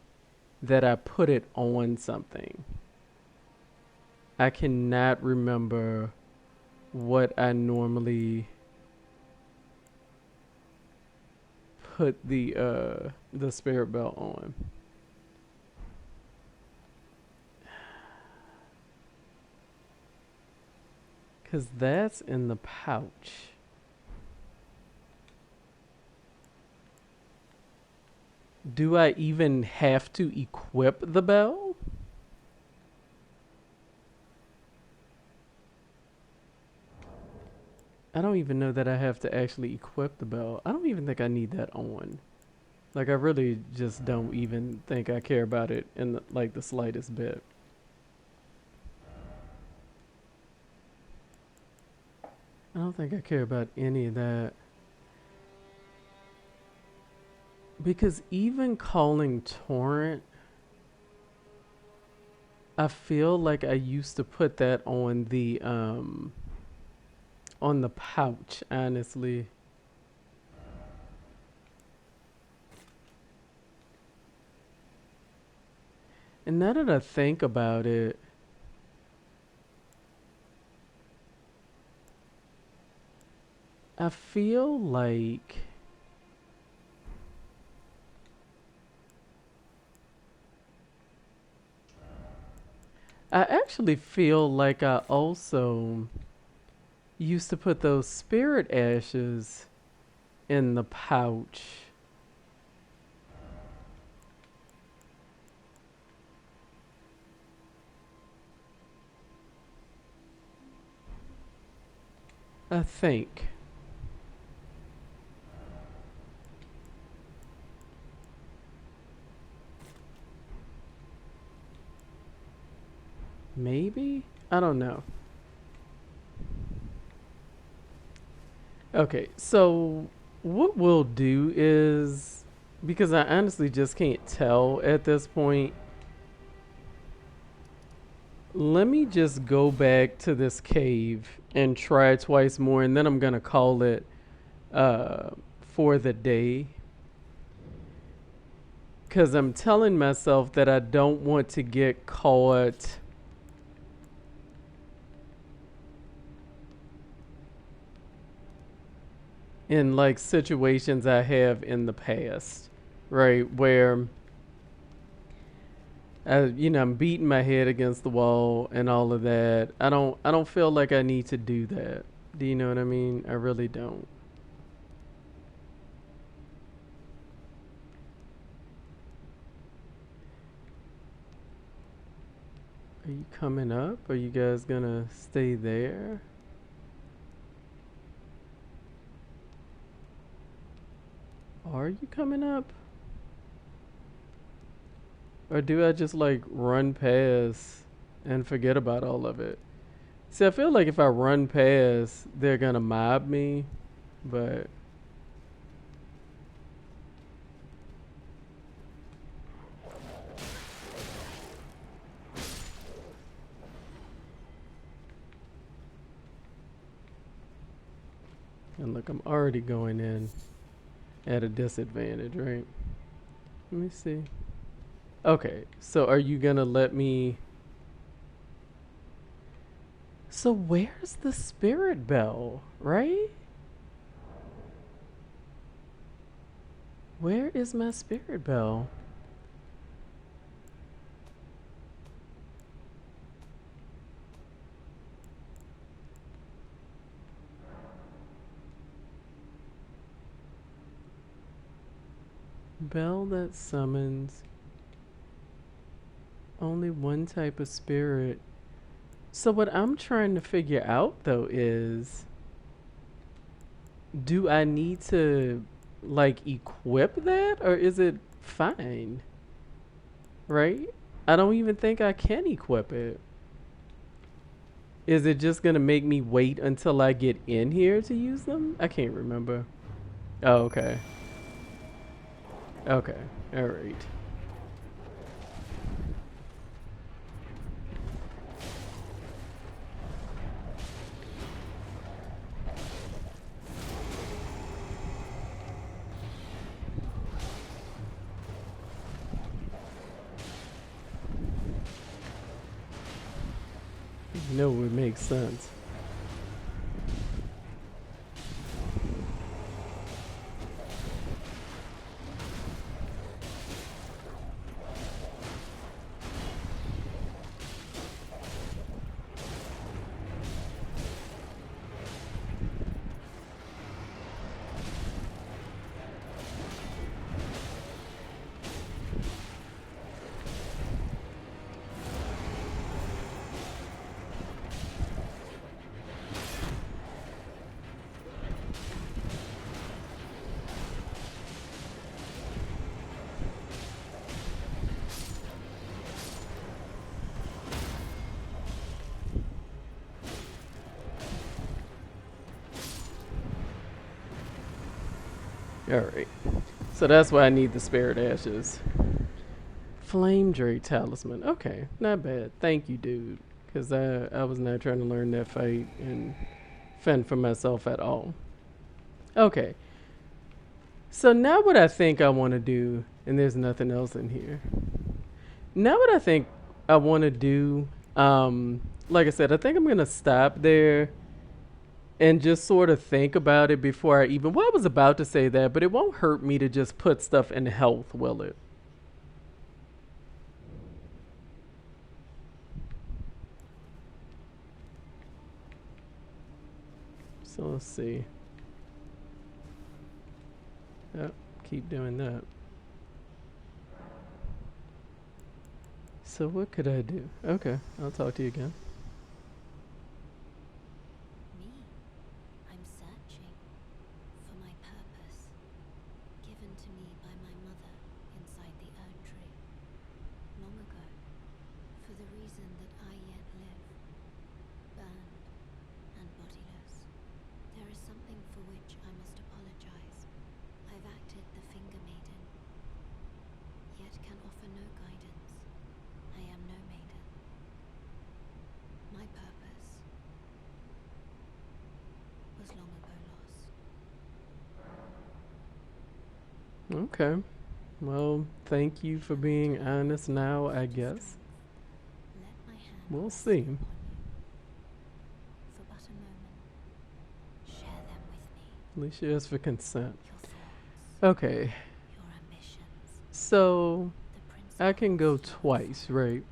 that I put it on something. I cannot remember what I normally put the spirit bell on. Cause that's in the pouch. Do I even have to equip the bell? I don't even know that I have to actually equip the bell. I don't even think I need that on. Like, I really just don't even think I care about it in the, like the slightest bit. I don't think I care about any of that. Because even calling torrent, I feel like I used to put that on the pouch, honestly. And now that I think about it, I feel like I actually feel like I also used to put those spirit ashes in the pouch. I think. Maybe? I don't know. Okay, so what we'll do is, because I honestly just can't tell at this point, let me just go back to this cave and try twice more, and then I'm gonna call it for the day. Because I'm telling myself that I don't want to get caught in like situations I have in the past, right? Where I'm beating my head against the wall and all of that. I don't feel like I need to do that. Do you know what I mean? I really don't. Are you coming up? Are you guys gonna stay there? Are you coming up? Or do I just like run past and forget about all of it? See, I feel like if I run past, they're gonna mob me, but and look, I'm already going in at a disadvantage, right? Let me see. Okay, so are you gonna let me... So where's the spirit bell, right? Where is my spirit bell? Bell that summons only one type of spirit. So what I'm trying to figure out though is, do I need to like equip that, or is it fine? Right? I don't even think I can equip it. Is it just gonna make me wait until I get in here to use them? I can't remember. Oh, okay. Okay. Alright. No, it makes sense. Alright. So that's why I need the Spirit Ashes. Flame Drake Talisman. Okay, not bad. Thank you, dude. Because I was not trying to learn that fight and fend for myself at all. Okay. So now what I think I want to do, and there's nothing else in here. Now what I think I want to do, like I said, I think I'm going to stop there and just sort of think about it before I even, well, I was about to say that, but it won't hurt me to just put stuff in health, will it? So let's see. Yep, keep doing that. So what could I do? Okay, I'll talk to you again. Me? I'm searching for my purpose, given to me by my mother inside the Erd tree, long ago, for the reason that I yet live, burned and bodiless. There is something for which I must apologize. I've acted the finger maiden, yet can offer no guidance. I am no maiden. My purpose was long ago lost. Okay. Well, thank you for being honest now, I guess. Let my hand We'll rest see. upon you. For but a moment, share them with me. At least she asked for consent. Your thoughts, Okay. your ambitions, So the I can go principles you twice, right?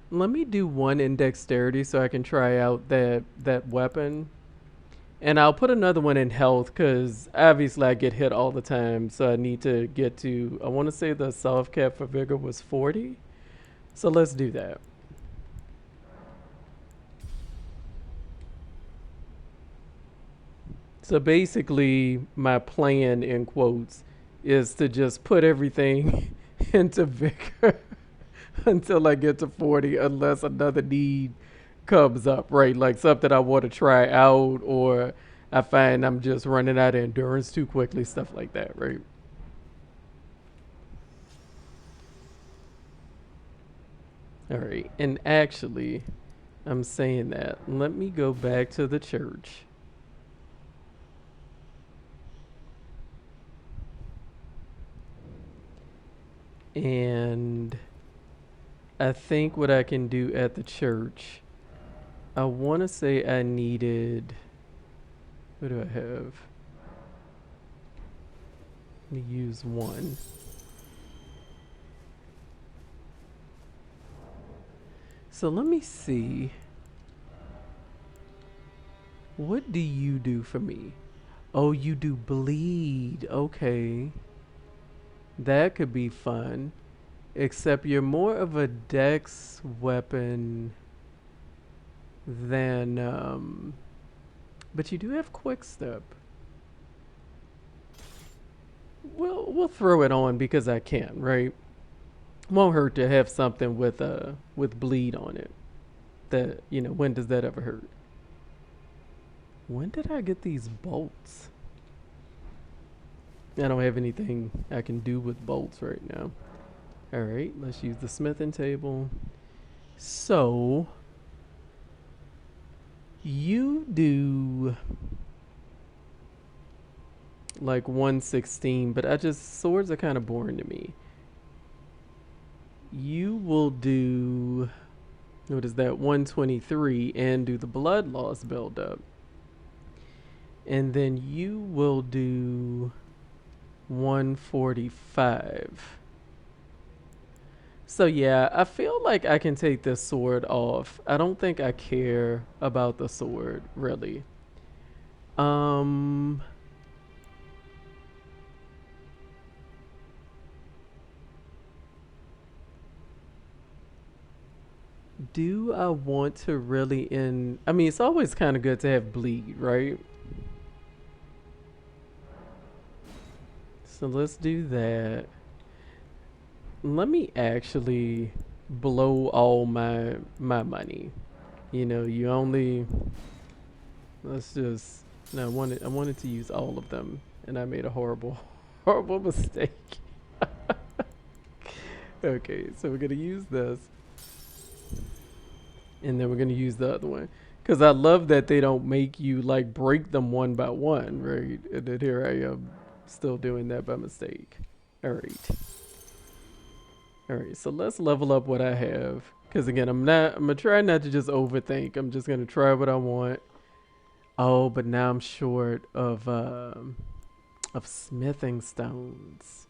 Let me do one in dexterity so I can try out that weapon. And I'll put another one in health because obviously I get hit all the time. So I need to get to, I want to say the soft cap for vigor was 40. So let's do that. So basically my plan in quotes is to just put everything into vigor until I get to 40 unless another need comes up, right? Like something I want to try out or I find I'm just running out of endurance too quickly, stuff like that, right? All right. And actually, I'm saying that. Let me go back to the church. And I think what I can do at the church, I want to say I needed, what do I have? Let me use one. So let me see. What do you do for me? Oh, you do bleed. Okay. That could be fun. Except you're more of a dex weapon than but you do have quick step. We'll throw it on because I can, right? Won't hurt to have something with bleed on it. That, when does that ever hurt? When did I get these bolts? I don't have anything I can do with bolts right now. Alright, let's use the smithing table. So, you do like 116, but swords are kind of boring to me. You will do, what is that, 123 and do the blood loss buildup. And then you will do 145. So yeah, I feel like I can take this sword off. I don't think I care about the sword, really. Do I want to really I mean, it's always kind of good to have bleed, right? So let's do that. Let me actually blow all my money. You only, let's just, no, I wanted to use all of them, and I made a horrible horrible mistake. Okay, so we're gonna use this, and then we're gonna use the other one, because I love that they don't make you like break them one by one, right? And then here I am still doing that by mistake. Alright, so let's level up what I have, because again, I'm gonna try not to just overthink. I'm just gonna try what I want. Oh, but now I'm short of smithing stones.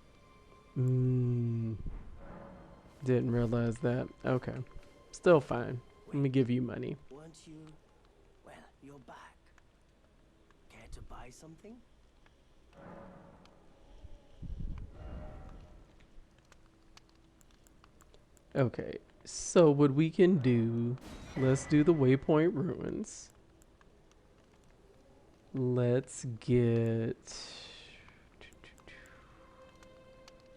Didn't realize that. Okay, still fine. Let me give you money. Weren't you? Well, you're back. Care to buy something? Okay, so what we can do, let's do the Waypoint Ruins. Let's get...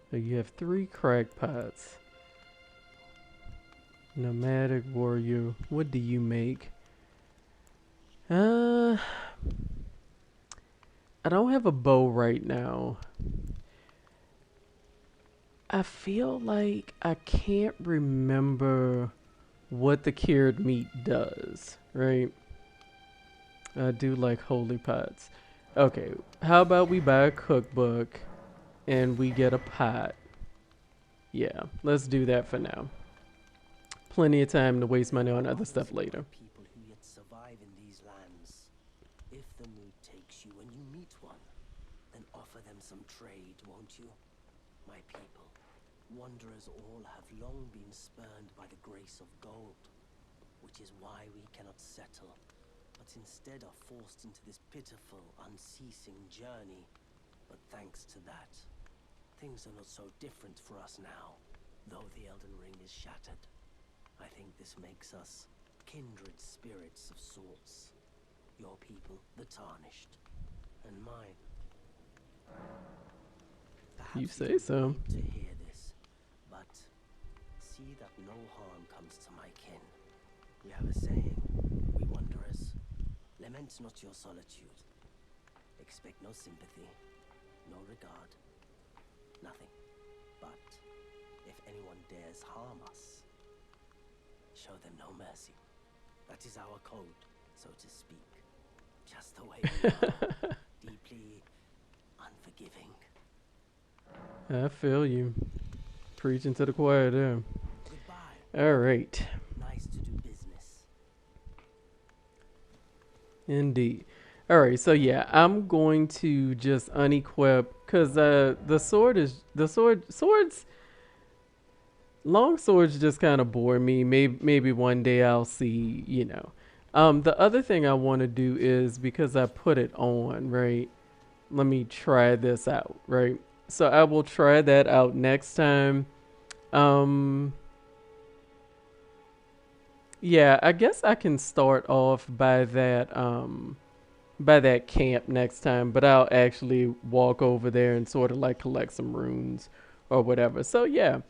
So you have 3 crackpots. Nomadic warrior. What do you make? I don't have a bow right now. I feel like I can't remember what the cured meat does, right? I do like holy pots. Okay, how about we buy a cookbook and we get a pot? Yeah, let's do that for now. Plenty of time to waste money on other stuff later. People who yet survive in these lands. If the mood takes you when you meet one, then offer them some trade, won't you? My people, wanderers all have long been spurned by the grace of gold, which is why we cannot settle, but instead are forced into this pitiful, unceasing journey. But thanks to that, things are not so different for us now, though the Elden Ring is shattered. I think this makes us kindred spirits of sorts. Your people, the Tarnished, and mine. Perhaps You say so. To hear this, but see that no harm comes to my kin. We have a saying, we wanderers, lament not your solitude. Expect no sympathy, no regard, nothing. But if anyone dares harm us, show them no mercy. That is our code, so to speak. Just the way we are. Deeply unforgiving. I feel you. Preaching to the choir there. Goodbye. All right. Nice to do business. Indeed. All right, so yeah, I'm going to just unequip, because swords, long swords just kind of bore me. Maybe one day I'll see, the other thing I want to do is, because I put it on, right? Let me try this out, right? So I will try that out next time. Yeah, I guess I can start off by that camp next time, but I'll actually walk over there and sort of like collect some runes or whatever. So yeah,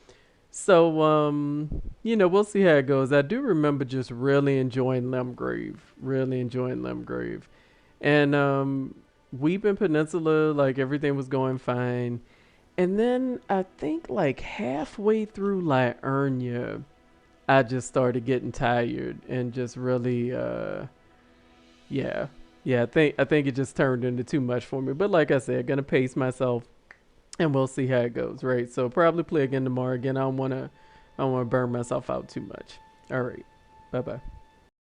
So, we'll see how it goes. I do remember just really enjoying Limgrave, and Weeping Peninsula, like everything was going fine. And then I think like halfway through Liurnia, I just started getting tired and just really, yeah, I think it just turned into too much for me. But like I said, gonna pace myself, and we'll see how it goes, right? So probably play again tomorrow. Again, I don't wanna burn myself out too much. All right, bye bye.